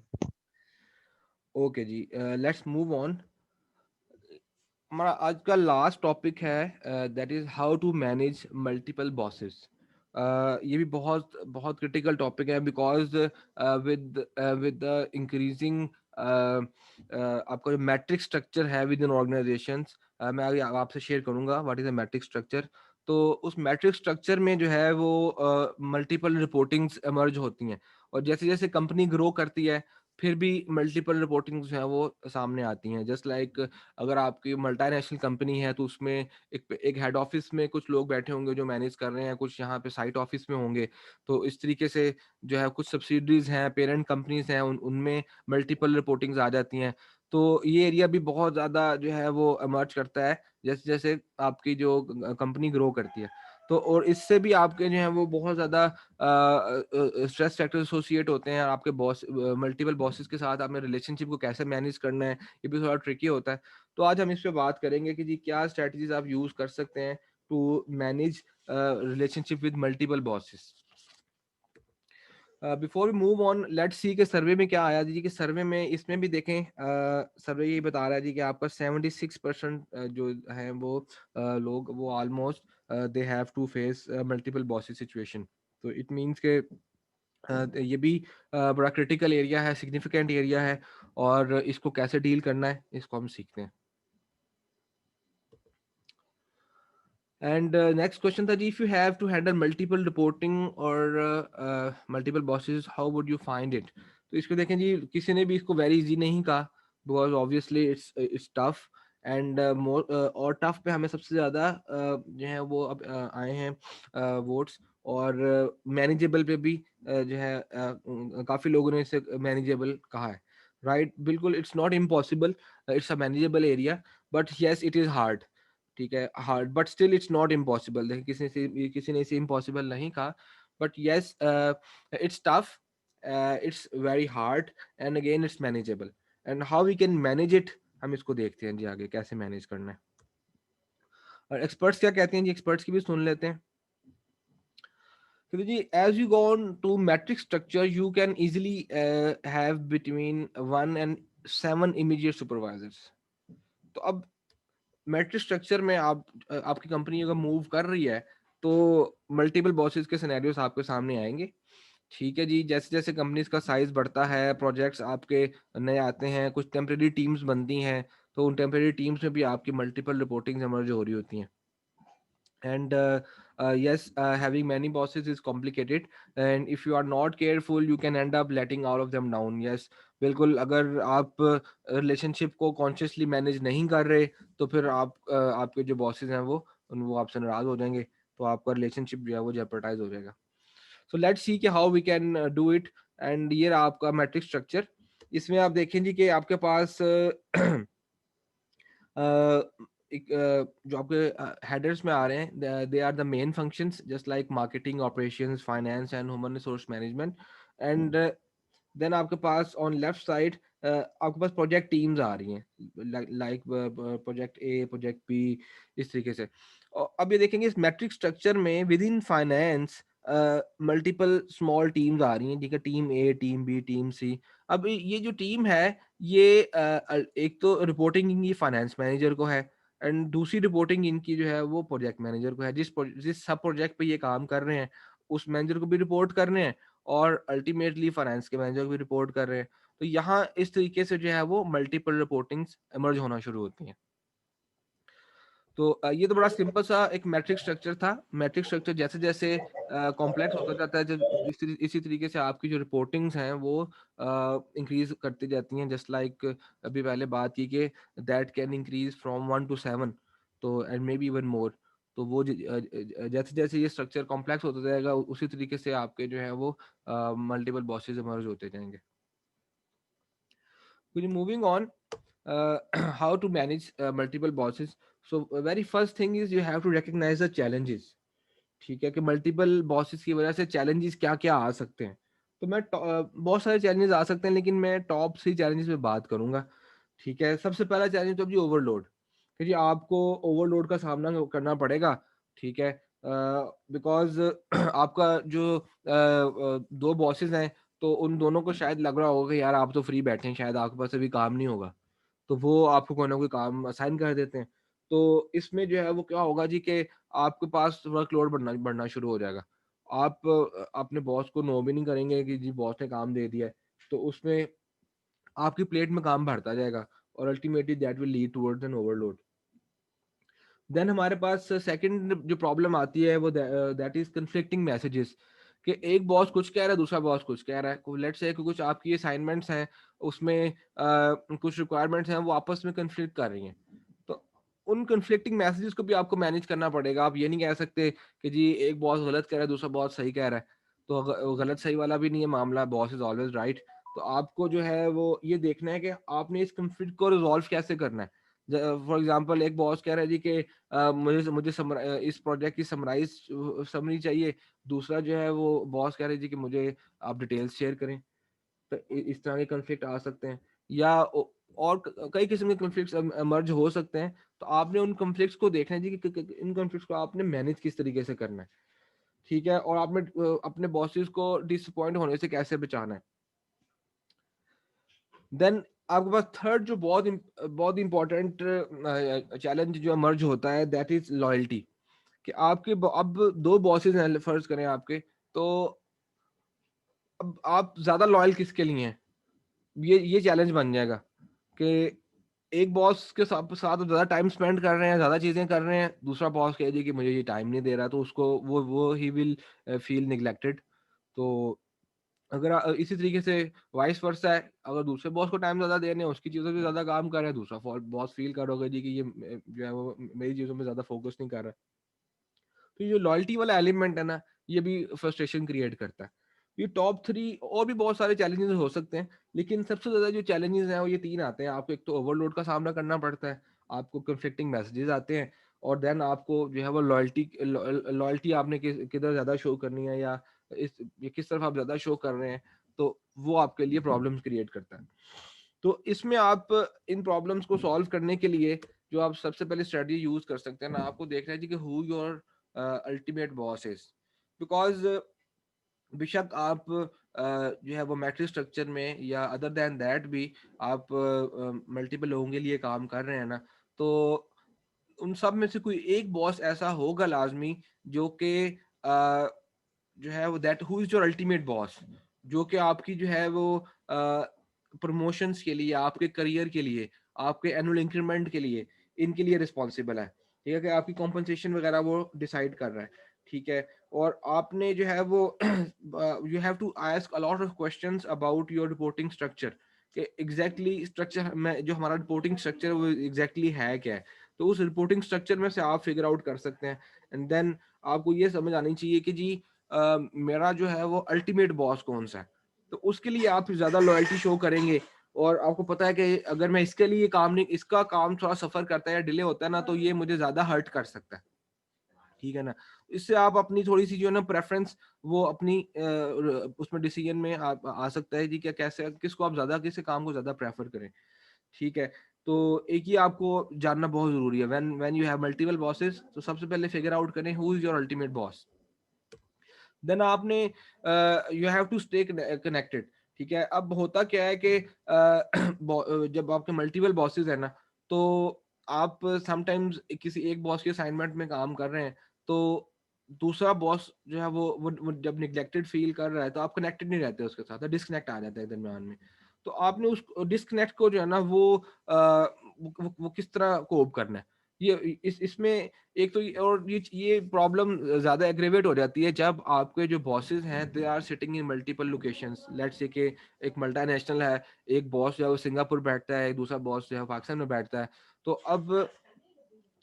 Okay जी, लेट्स मूव ऑन। हमारा आज का लास्ट टॉपिक है that is how to manage multiple bosses. ये भी बहुत बहुत क्रिटिकल टॉपिक है, because with with the increasing आपका जो मैट्रिक स्ट्रक्चर है विद इन ऑर्गेनाइजेशंस, मैं आगे आपसे शेयर करूंगा what is a matrix structure. तो उस मैट्रिक स्ट्रक्चर में जो है वो मल्टीपल रिपोर्टिंग्स एमर्ज होती हैं, और जैसे जैसे कंपनी ग्रो करती है फिर भी मल्टीपल रिपोर्टिंग्स जो है वो सामने आती हैं। जस्ट लाइक अगर आपकी मल्टीनेशनल कंपनी है तो उसमें एक हेड ऑफिस में कुछ लोग बैठे होंगे जो मैनेज कर रहे हैं, कुछ यहाँ पे साइट ऑफिस में होंगे। तो इस तरीके से जो है कुछ सब्सिडरीज हैं, पेरेंट कंपनीज हैं, उनमें मल्टीपल रिपोर्टिंग्स आ जाती हैं। तो ये एरिया भी बहुत ज़्यादा जो है वो इमर्ज करता है जैसे जैसे आपकी जो कंपनी ग्रो करती है। तो और इससे भी आपके जो है वो बहुत ज़्यादा स्ट्रेस फैक्टर एसोसिएट होते हैं। आपके बॉस, मल्टीपल बॉसेस के साथ आपने रिलेशनशिप को कैसे मैनेज करना है, ये भी थोड़ा ट्रिकी होता है। तो आज हम इस पे बात करेंगे कि जी क्या स्ट्रेटजीज आप यूज कर सकते हैं to manage relationship with multiple bosses. Before we move on, let's see के सर्वे में क्या आया जी। कि सर्वे में इसमें भी देखें, सर्वे ये बता रहा है जी कि आपका 76% जो है वो लोग वो almost they have to face multiple bosses situation. तो इट मींस के ये भी बड़ा क्रिटिकल एरिया है, सिग्निफिकेंट एरिया है, और इसको कैसे डील करना है इसको हम सीखते हैं। एंड नेक्स्ट क्वेश्चन था जी, if you have to handle multiple reporting और multiple bosses, how would you find it. तो इसको देखें जी, किसी ने भी इसको वेरी इजी नहीं कहा, because obviously it's tough and more, और टफ पे हमें सबसे ज़्यादा जो है वो अब आए हैं वोट्स, और मैनेजेबल पे भी जो है काफ़ी लोगों ने इसे मैनेजेबल कहा है, राइट? बिल्कुल, it's not impossible, it's a manageable area, but yes it is hard, ठीक है, hard, but still it's not impossible. देखिए, किसी ने इसे इम्पॉसिबल नहीं कहा, but yes it's tough, it's very hard, and again it's manageable. And how we can manage it, हम इसको देखते हैं जी आगे कैसे मैनेज करना है। और एक्सपर्ट्स क्या कहते हैं जी, एक्सपर्ट्स की भी सुन लेते हैं। जी, as you go on to metric structure, you can easily have between 1 and 7 immediate supervisors. तो अब मेट्रिक स्ट्रक्चर में आपकी कंपनी अगर मूव कर रही है, तो मल्टीपल बॉसेस के सिनेरियोस आपके सामने आएंगे, ठीक है जी। जैसे जैसे कंपनीज का साइज बढ़ता है, प्रोजेक्ट्स आपके नए आते हैं, कुछ टेम्परेरी टीम्स बनती हैं, तो उन टेम्परेरी टीम्स में भी आपकी मल्टीपल रिपोर्टिंग एमर्ज हो रही होती हैं। And yes, having many bosses is complicated, and if you are not careful you can end up letting all of them down. Yes, बिल्कुल, अगर आप रिलेशनशिप को कॉन्शियसली मैनेज नहीं कर रहे, तो फिर आपके जो बॉसेस हैं वो आपसे नाराज हो जाएंगे, तो आपका रिलेशनशिप जो है वो जेपरटाइज हो जाएगा। सो लेट्स सी कि how we can do it. And ये रहा आपका मैट्रिक स्ट्रक्चर। इसमें आप देखें जी कि आपके पास एक जो आपके हेडर्स में आ रहे हैं, they are the main functions just like marketing, operations, finance and human resource management. And then आपके पास ऑन लेफ्ट साइड आपके पास प्रोजेक्ट टीम्स आ रही हैं, like project A, project B, इस तरीके से। और अब ये देखेंगे इस मैट्रिक स्ट्रक्चर में within finance multiple small teams आ रही हैं, ठीक है, team A, team B, team C. अब ये जो टीम है, ये एक तो रिपोर्टिंग इनकी फाइनेंस मैनेजर को है, एंड दूसरी रिपोर्टिंग इनकी जो है वो प्रोजेक्ट मैनेजर को है। जिस सब प्रोजेक्ट पे ये काम कर रहे हैं, उस मैनेजर को भी रिपोर्ट कर रहे हैं, और अल्टीमेटली फाइनेंस के मैनेजर को भी रिपोर्ट कर रहे हैं। तो यहाँ इस तरीके से जो है वो मल्टीपल रिपोर्टिंग्स इमर्ज होना शुरू होती हैं। तो ये तो बड़ा सिंपल सा एक मैट्रिक स्ट्रक्चर था। मैट्रिक स्ट्रक्चर जैसे जैसे कॉम्प्लेक्स होता जाता है, इसी तरीके से आपकी जो रिपोर्टिंग्स हैं वो इंक्रीज करती जाती हैं, जस्ट लाइक अभी पहले बात की कि that can increase from 1 to 7, तो and may be even more. तो वो जैसे जैसे ये स्ट्रक्चर कॉम्प्लेक्स होता जाएगा, उसी तरीके से आपके जो है वो मल्टीपल बॉसेस इमर्ज होते जाएंगे। Moving on, how to manage multiple bosses. So very first thing is you have to recognize the challenges, ठीक है, कि मल्टीपल बॉसेस की वजह से चैलेंजेस क्या क्या आ सकते हैं। तो बहुत सारे चैलेंजेस आ सकते हैं, लेकिन मैं टॉप 3 चैलेंजेस पे बात करूंगा, ठीक है। सबसे पहला चैलेंज तो जी ओवरलोड, कि जी आपको ओवरलोड का सामना करना पड़ेगा, ठीक है, बिकॉज आपका जो 2 बॉसेस हैं, तो उन दोनों को शायद लग रहा होगा कि यार आप तो फ्री बैठे हैं, शायद आपके पास अभी काम नहीं होगा, तो वो आपको कोई ना कोई काम असाइन कर देते हैं। तो इसमें जो है वो क्या होगा जी कि आपके पास वर्कलोड बढ़ना बढ़ना शुरू हो जाएगा। आप अपने बॉस को नो भी नहीं करेंगे कि जी बॉस ने काम दे दिया है, तो उसमें आपकी प्लेट में काम बढ़ता जाएगा, और ultimately that will lead towards an overload. Then हमारे पास सेकंड जो प्रॉब्लम आती है वो दैट इज कंफ्लिक्टिंग मैसेजेस, कि एक बॉस कुछ कह रहा है, दूसरा बॉस कुछ कह रहा है। लेट्स से कुछ आपकी असाइनमेंट्स हैं, उसमें कुछ रिक्वायरमेंट्स हैं वो आपस में कंफ्लिक्ट कर रही हैं, तो उन कंफ्लिक्टिंग मैसेजेस को भी आपको मैनेज करना पड़ेगा। आप ये नहीं कह सकते कि जी एक बॉस गलत कह रहा है, दूसरा बॉस सही कह रहा है, तो गलत सही वाला भी नहीं है मामला, बॉस इज ऑलवेज राइट। तो आपको जो है वो ये देखना है कि आपने इस कंफ्लिक्ट को रिजॉल्व कैसे करना है। फॉर एग्जांपल एक बॉस कह रहा है जी कि मुझे मुझे इस प्रोजेक्ट की समरी चाहिए, दूसरा जो है वो बॉस कह रहे जी कि मुझे आप डिटेल्स शेयर करें। तो इस तरह के कॉन्फ्लिक्ट आ सकते हैं, या और कई किस्म के कॉन्फ्लिक्ट्स इमर्ज हो सकते हैं। तो आपने उन कॉन्फ्लिक्ट्स को देखना है जी कि इन कॉन्फ्लिक्ट्स को आपने मैनेज किस तरीके से करना है, ठीक है, और आपने अपने बॉसेस को डिसअपॉइंट होने से कैसे बचाना है। देन आपके पास थर्ड जो बहुत इंपॉर्टेंट चैलेंज जो इमर्ज होता है, दैट इज लॉयल्टी। कि अब 2 बॉसेस हैं फर्ज करें आपके, तो अब आप ज्यादा लॉयल किसके लिए हैं, ये चैलेंज बन जाएगा। कि एक बॉस के साथ साथ आप ज्यादा टाइम स्पेंड कर रहे हैं, ज्यादा चीजें कर रहे हैं, दूसरा बॉस कह दे कि मुझे ये टाइम नहीं दे रहा, तो उसको वो ही विल फील निगलेक्टेड। तो अगर इसी तरीके से वाइस वर्सा है, अगर दूसरे बॉस को टाइम ज़्यादा दे रहे हैं, उसकी चीज़ों पे ज़्यादा काम कर रहे हैं, दूसरा बॉस फील करोगे जी कि ये जो है वो मेरी चीज़ों में ज़्यादा फोकस नहीं कर रहा। तो ये जो लॉयल्टी वाला एलिमेंट है ना, ये भी फ्रस्ट्रेशन क्रिएट करता है। ये टॉप 3 और भी बहुत सारे चैलेंजेस हो सकते हैं, लेकिन सबसे ज़्यादा जो चैलेंजेस हैं वो ये 3 आते हैं। आपको एक तो ओवरलोड का सामना करना पड़ता है, आपको कन्फ्लिक्टिंग मैसेजेस आते हैं, और देन आपको जो है वो लॉयल्टी आपने किधर ज़्यादा शो करनी है, या ये किस तरफ आप ज़्यादा शो कर रहे हैं, तो वो आपके लिए प्रॉब्लम्स क्रिएट करता है। तो इसमें आप इन प्रॉब्लम्स को सॉल्व करने के लिए जो आप सबसे पहले स्ट्रेटजी यूज़ कर सकते हैं ना, आपको देखना है जी कि who your ultimate boss is. Because बेशक आप जो है वो मैट्रिक्स स्ट्रक्चर में या अदर दैन दैट भी आप मल्टीपल लोगों के लिए काम कर रहे हैं ना, तो उन सब में से कोई एक बॉस ऐसा होगा लाज़मी जो कि जो है वो that who is your ultimate boss, जो कि आपकी जो है वो प्रमोशंस के लिए, आपके करियर के लिए, आपके एनुअल इंक्रीमेंट के लिए, इनके लिए रिस्पॉन्सिबल है। ठीक है? कि आपकी कॉम्पेंसेशन वगैरह वो डिसाइड कर रहा है। ठीक है? और आपने जो है वो you have to ask a lot of questions about your reporting structure, कि एग्जैक्टली स्ट्रक्चर में जो हमारा रिपोर्टिंग स्ट्रक्चर है वो एग्जैक्टली है क्या है। तो उस रिपोर्टिंग स्ट्रक्चर में से आप फिगर आउट कर सकते हैं, एंड देन आपको ये समझ आनी चाहिए कि जी मेरा जो है वो अल्टीमेट बॉस कौन सा है। तो उसके लिए आप ज़्यादा लॉयल्टी शो करेंगे, और आपको पता है कि अगर मैं इसके लिए काम नहीं, इसका काम थोड़ा सफ़र करता है या डिले होता है ना, तो ये मुझे ज़्यादा हर्ट कर सकता है। ठीक है ना? इससे आप अपनी थोड़ी-सी जो है ना प्रेफ़रेंस, वो अपनी उसमें डिसीज़न में आप आ सकता है जी, क्या कैसे किसको आप ज़्यादा, किस काम को ज़्यादा प्रेफ़र करें। ठीक है? तो एक ये आपको जानना बहुत ज़रूरी है, when when you have multiple bosses, तो सबसे पहले फिगर आउट करें who is your ultimate boss. Then आपने you have to stay connected. ठीक है? अब होता क्या है कि जब आपके मल्टीपल बॉसेस है ना, तो आप समटाइम्स किसी एक बॉस के असाइनमेंट में काम कर रहे हैं, तो दूसरा बॉस जो है वो जब निग्लेक्टेड फील कर रहा है, तो आप कनेक्टेड नहीं रहते उसके साथ, डिस्कनेक्ट आ जाता है दरमियान में। तो आपने उस डिस्कनेक्ट को जो है ना वो किस तरह कोप करना है, ये इसमें एक तो ये प्रॉब्लम ज़्यादा एग्रीवेट हो जाती है जब आपके जो बॉसेस हैं they are sitting in multiple locations. Let's say कि एक मल्टीनेशनल है, एक बॉस जो है वो सिंगापुर बैठता है, एक दूसरा बॉस जो है पाकिस्तान में बैठता है। तो अब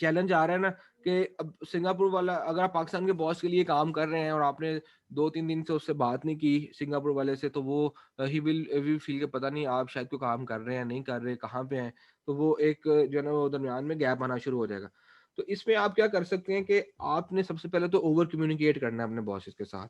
चैलेंज आ रहा है ना, कि अब सिंगापुर वाला, अगर आप पाकिस्तान के बॉस के लिए काम कर रहे हैं और आपने 2-3 दिन से उससे बात नहीं की सिंगापुर वाले से, तो वो ही विल फील कि पता नहीं आप शायद कोई काम कर रहे हैं, नहीं कर रहे, कहाँ पे हैं। तो वो एक जो है ना वो दरमियान में गैप आना शुरू हो जाएगा। तो इसमें आप क्या कर सकते हैं कि आपने सबसे पहले तो ओवर कम्युनिकेट करना है अपने बॉसेस के साथ।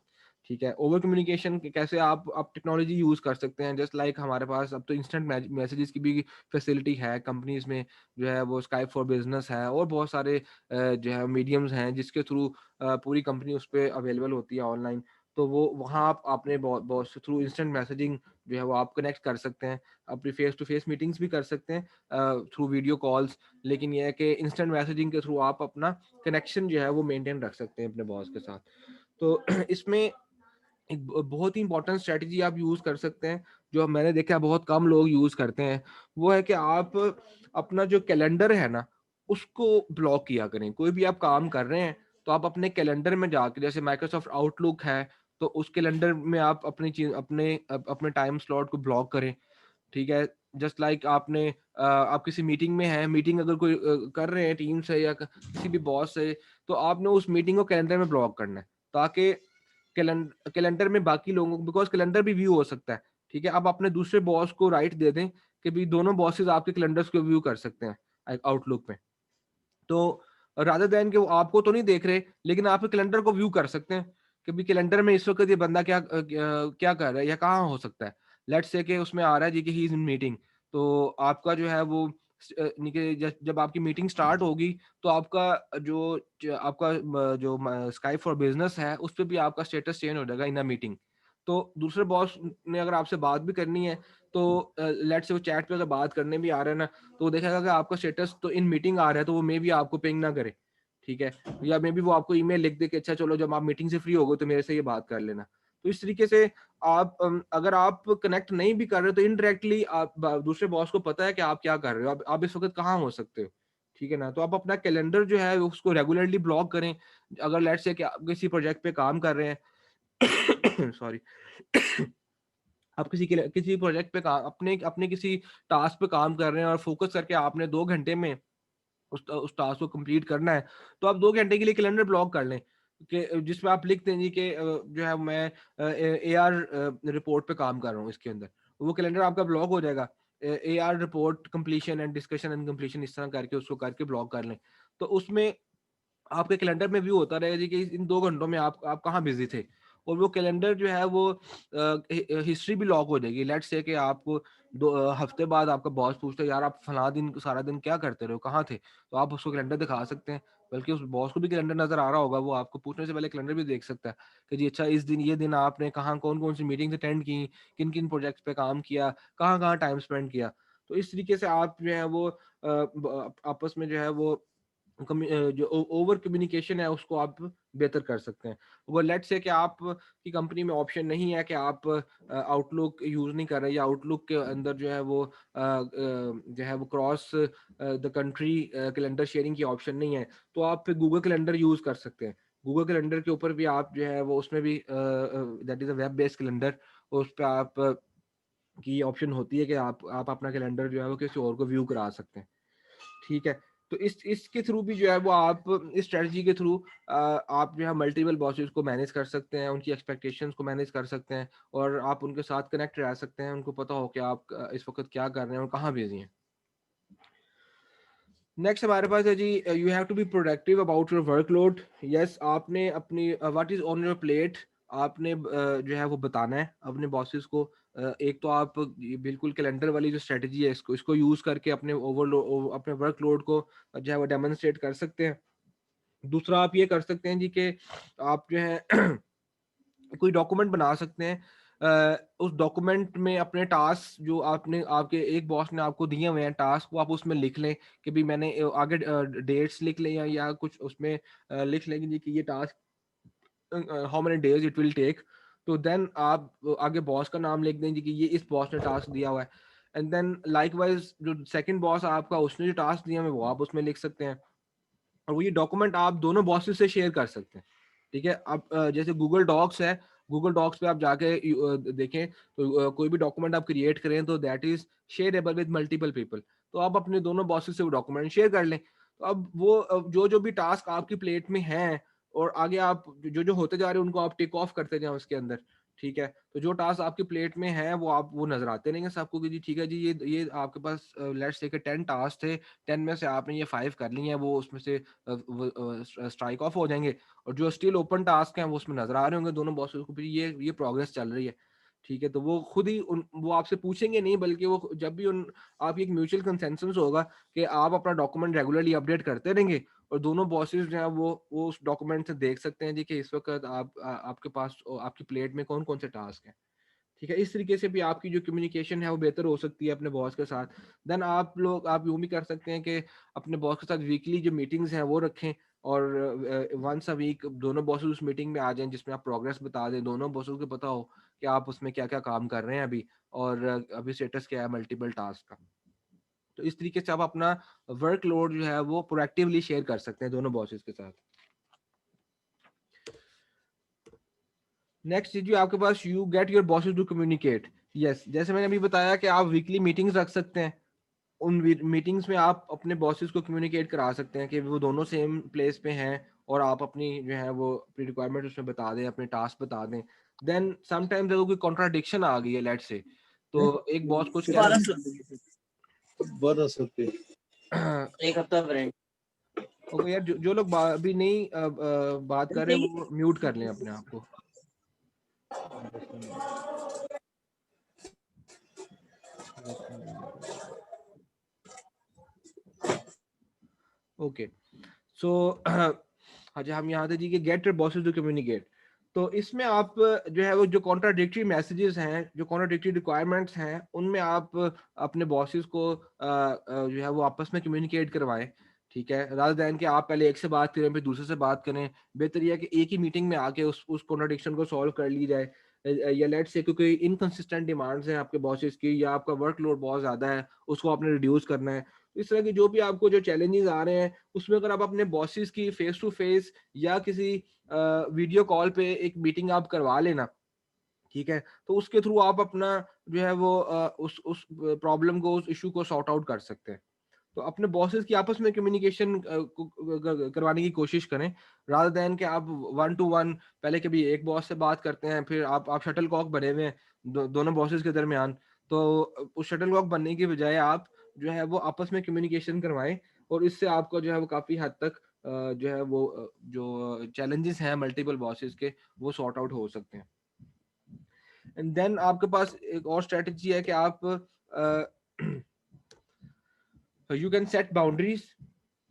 ठीक है? ओवर कम्युनिकेशन कैसे आप टेक्नोलॉजी यूज़ कर सकते हैं, जस्ट लाइक हमारे पास अब तो इंस्टेंट मैसेजेस की भी फैसिलिटी है कंपनीज़ में, जो है वो स्काइप फॉर बिज़नेस है, और बहुत सारे जो है मीडियम्स हैं जिसके थ्रू पूरी कंपनी उस पे अवेलेबल होती है ऑनलाइन। तो वो वहाँ आप अपने बॉस थ्रू इंस्टेंट मैसेजिंग जो है वो आप कनेक्ट कर सकते हैं। अपनी फेस टू फेस मीटिंग्स भी कर सकते हैं थ्रू वीडियो कॉल्स। लेकिन ये है कि इंस्टेंट मैसेजिंग के थ्रू आप अपना कनेक्शन जो है वो मेंटेन रख सकते हैं अपने बॉस के साथ। तो इसमें एक बहुत ही इंपॉर्टेंट स्ट्रैटेजी आप यूज़ कर सकते हैं, जो मैंने देखा है बहुत कम लोग यूज़ करते हैं, वो है कि आप अपना जो कैलेंडर है ना, उसको ब्लॉक किया करें। कोई भी आप काम कर रहे हैं, तो आप अपने कैलेंडर में जाके, जैसे माइक्रोसॉफ्ट आउटलुक है, तो उस कैलेंडर में आप अपनी चीज़ अपने टाइम स्लॉट को ब्लॉक करें। ठीक है? जस्ट लाइक आपने आप किसी मीटिंग में हैं, मीटिंग अगर कोई कर रहे हैं टीम से या किसी भी बॉस से, तो आपने उस मीटिंग को कैलेंडर में ब्लॉक करना है, ताकि कैलेंडर में बाकी लोगों को, बिकॉज़ कैलेंडर भी व्यू हो सकता है। ठीक है? आप अपने दूसरे बॉस को राइट दे दें कि भई दोनों बॉसेस आपके कैलेंडर्स को व्यू कर सकते हैं आउटलुक में। तो रादर दैन कि वो आपको तो नहीं देख रहे, लेकिन आपके कैलेंडर को व्यू कर सकते हैं कि भई कैलेंडर में इस वक़्त ये बंदा क्या कर रहा है या कहाँ हो सकता है। लेट्स से कि उसमें आ रहा है जी कि ही इज़ इन मीटिंग, तो आपका जो है वो यानी कि जब आपकी मीटिंग स्टार्ट होगी, तो आपका जो ज आपका म जो म स्काइप फॉर बिज़नेस है, उस पे भी आपका स्टेटस चेंज हो जाएगा इन अ मीटिंग। तो दूसरे बॉस ने अगर आपसे बात भी करनी है, तो लेट्स से वो चैट पे अगर बात करने भी आ रहा है ना, तो वो देखेगा कि आपका स्टेटस तो इन मीटिंग आ रहा है, तो वो मे बी आपको पिंग ना करे। ठीक है? या मे बी वो आपको ईमेल लिख दे कि अच्छा चलो जब आप मीटिंग से फ्री होगे तो मेरे से ये बात कर लेना। तो इस तरीके से आप अगर आप कनेक्ट नहीं भी कर रहे हो, तो इनडायरेक्टली आप दूसरे बॉस को पता है कि आप क्या कर रहे हो, आप इस वक्त कहाँ हो सकते हो। ठीक है ना? तो आप अपना कैलेंडर जो है उसको रेगुलरली ब्लॉक करें। अगर लेट्स से कि आप किसी प्रोजेक्ट पे काम कर रहे हैं सॉरी आप किसी प्रोजेक्ट पे काम, अपने अपने किसी टास्क पे काम कर रहे हैं और फोकस करके आपने 2 घंटे में उस टास्क को कंप्लीट करना है, तो आप 2 घंटे के लिए कैलेंडर ब्लॉक कर लें, कि जिसमें आप लिख दें जी कि जो है मैं AR रिपोर्ट पे काम कर रहा हूँ इसके अंदर, वो कैलेंडर आपका ब्लॉक हो जाएगा। AR report completion and discussion and completion इस तरह करके उसको करके ब्लॉक कर लें, तो उसमें आपके कैलेंडर में व्यू होता रहेगा जी कि इन 2 घंटों में आप कहाँ बिजी थे, और वो कैलेंडर जो है वो हिस्ट्री भी लॉक हो जाएगी। लेट्स से कि आपको हफ्ते बाद आपका बॉस पूछता है यार आप फला दिन सारा दिन क्या करते रहे हो, कहाँ थे, तो आप उसको कैलेंडर दिखा सकते हैं। बल्कि उस बॉस को भी कैलेंडर नजर आ रहा होगा, वो आपको पूछने से पहले कैलेंडर भी देख सकता है कि जी अच्छा इस दिन ये दिन आपने कहाँ कौन कौन सी मीटिंग्स अटेंड की, किन किन प्रोजेक्ट्स पे काम किया, कहाँ कहाँ टाइम स्पेंड किया। तो इस तरीके से आप जो है वो आपस में जो है वो जो ओवर कम्युनिकेशन है उसको आप बेहतर कर सकते हैं। वो लेट्स से कि आप की कंपनी में ऑप्शन नहीं है कि आप आउटलुक यूज नहीं कर रहे, या आउटलुक के अंदर जो है वो जो है वो cross the country calendar sharing की ऑप्शन नहीं है, तो आप फिर गूगल कैलेंडर यूज कर सकते हैं। गूगल कैलेंडर के ऊपर भी आप जो है वो उसमें भी that is a web based calendar, उस पर आप की ऑप्शन होती है कि आप अपना कैलेंडर जो है वो किसी और को व्यू करा सकते हैं। ठीक है, तो इसके थ्रू भी जो है वो आप इस स्ट्रेटजी के थ्रू आप जो है मल्टीपल बॉसेस को मैनेज कर सकते हैं, उनकी एक्सपेक्टेशंस को मैनेज कर सकते हैं, और आप उनके साथ कनेक्ट रह सकते हैं, उनको पता हो कि आप इस वक्त क्या कर रहे हैं और कहाँ बिजी हैं। नेक्स्ट हमारे पास है जी, you have to be productive about your workload. Yes, आपने अपनी what is on your plate, आपने जो है वो बताना है अपने बॉसेस को। एक तो आप ये बिल्कुल कैलेंडर वाली जो स्ट्रेटजी है इसको यूज करके अपने ओवरलोड अपने वर्कलोड को जो है वो डेमोन्स्ट्रेट कर सकते हैं। दूसरा आप ये कर सकते हैं जी कि आप जो है कोई डॉक्यूमेंट बना सकते हैं, उस डॉक्यूमेंट में अपने टास्क जो आपने आपके एक बॉस ने आपको दिए हुए हैं टास्क, वो आप उसमें लिख लें कि भी मैंने आगे डेट्स लिख लें, या कुछ उसमें लिख लेंगे जी कि ये task how many days it will take. तो देन आप आगे बॉस का नाम लिख दें जी कि ये इस बॉस ने टास्क दिया हुआ है, एंड देन लाइकवाइज जो सेकंड बॉस आपका उसने जो टास्क दिया हुआ है वो आप उसमें लिख सकते हैं, और वो ये डॉक्यूमेंट आप दोनों बॉसेस से शेयर कर सकते हैं। ठीक है, अब जैसे गूगल डॉक्स है, गूगल डॉक्स पे आप जाके देखें तो कोई भी डॉक्यूमेंट आप क्रिएट करें तो that is shareable with multiple people, तो आप अपने दोनों बॉसेस से वो डॉक्यूमेंट शेयर कर लें। तो अब वो जो जो भी टास्क आपकी प्लेट में हैं, और आगे आप जो जो होते जा रहे हैं उनको आप टिक ऑफ करते जाएं उसके अंदर। ठीक है, तो जो टास्क आपकी प्लेट में है वो आप वो नजर आते रहेंगे सबको कि जी ठीक है जी, ये आपके पास लेट्स से 10 टास्क थे, 10 में से आपने ये 5 कर लिए हैं, वो उसमें से स्ट्राइक ऑफ हो जाएंगे, और जो स्टिल ओपन टास्क हैं वो उसमें नजर आ रहे होंगे दोनों बॉसेस को भी, ये प्रोग्रेस चल रही है। ठीक है, तो वो खुद ही वो आपसे पूछेंगे नहीं, बल्कि वो जब भी आप एक म्यूचुअल कंसेंसस होगा कि आप अपना डॉक्यूमेंट रेगुलरली अपडेट करते रहेंगे, और दोनों बॉसेस जो है वो उस डॉक्यूमेंट से देख सकते हैं जी कि इस वक्त आपके पास आपकी प्लेट में कौन कौन से टास्क हैं। ठीक है, इस तरीके से भी आपकी जो कम्युनिकेशन है वो बेहतर हो सकती है अपने बॉस के साथ। देन आप यूं भी कर सकते हैं कि अपने बॉस के साथ वीकली जो मीटिंग्स हैं वो रखें, और वंस अ वीक दोनों बॉसेस उस मीटिंग में आ जाएं, जिसमें आप प्रोग्रेस बता दें, दोनों बॉसेस को पता हो कि आप उसमें क्या क्या काम कर रहे हैं अभी, और अभी स्टेटस क्या है मल्टीपल टास्क का। तो इस तरीके से आप अपना वर्कलोड जो है वो प्रोएक्टिवली शेयर कर सकते हैं दोनों बॉसेस के साथ। नेक्स्ट जो आपके पास, you get your bosses to communicate. Yes, जैसे मैंने अभी बताया कि आप वीकली मीटिंग्स रख सकते हैं, उन मीटिंग्स में आप अपने बॉसेस को कम्युनिकेट करा सकते हैं कि वो दोनों सेम प्लेस पे हैं, और आप अपनी जो है वो अपनी रिक्वायरमेंट उसमें बता दें, अपने टास्क बता दें। देन समटाइम्स अगर कोई कॉन्ट्राडिक्शन आ गई है लेट्स से, तो एक बॉस कुछ कह रहा 1200 है एक हफ्ता ब्रेक। ओके यार, जो लोग अभी नहीं बात कर रहे वो म्यूट कर लें अपने आप को। ओके, सो अच्छा हम यहाँ थे जी कि get your bosses to communicate. तो इसमें आप जो है वो जो कॉन्ट्राडिक्टरी मैसेजेस हैं, जो कॉन्ट्राडिक्टरी रिक्वायरमेंट्स हैं, उनमें आप अपने बॉसेस को जो है वो आपस में कम्युनिकेट करवाएं। ठीक है, रादर दैन कि आप पहले एक से बात करें फिर दूसरे से बात करें, बेहतर यह है कि एक ही मीटिंग में आके उस कॉन्ट्राडिक्शन को सॉल्व कर ली जाए। या लेट्स से क्योंकि इनकंसिस्टेंट डिमांड्स हैं आपके बॉसेस की, या आपका वर्कलोड बहुत ज़्यादा है, उसको आपने रिड्यूस करना है। तो इस तरह की जो भी आपको जो चैलेंजेस आ रहे हैं, उसमें अगर आप अपने बॉसेस की फेस टू फेस या किसी वीडियो कॉल पे एक मीटिंग आप करवा लेना, ठीक है? तो उसके थ्रू आप अपना जो है वो उस प्रॉब्लम को, उस इश्यू को सॉर्ट आउट कर सकते हैं। तो अपने बॉसेस की आपस में कम्युनिकेशन करवाने की कोशिश करें, रादर देन कि आप वन टू वन पहले कभी एक बॉस से बात करते हैं, फिर आप शटलकॉक बने हुए हैं दोनों बॉसेस के दरमियान। तो उस शटलकॉक बनने की बजाय आप जो है वो आपस में कम्युनिकेशन करवाएं, और इससे आपको जो है वो काफ़ी हद तक जो है वो जो चैलेंजेस हैं मल्टीपल बॉसेस के, वो सॉर्ट आउट हो सकते हैं। एंड देन आपके पास एक और स्ट्रेटजी है कि आप you can set boundaries,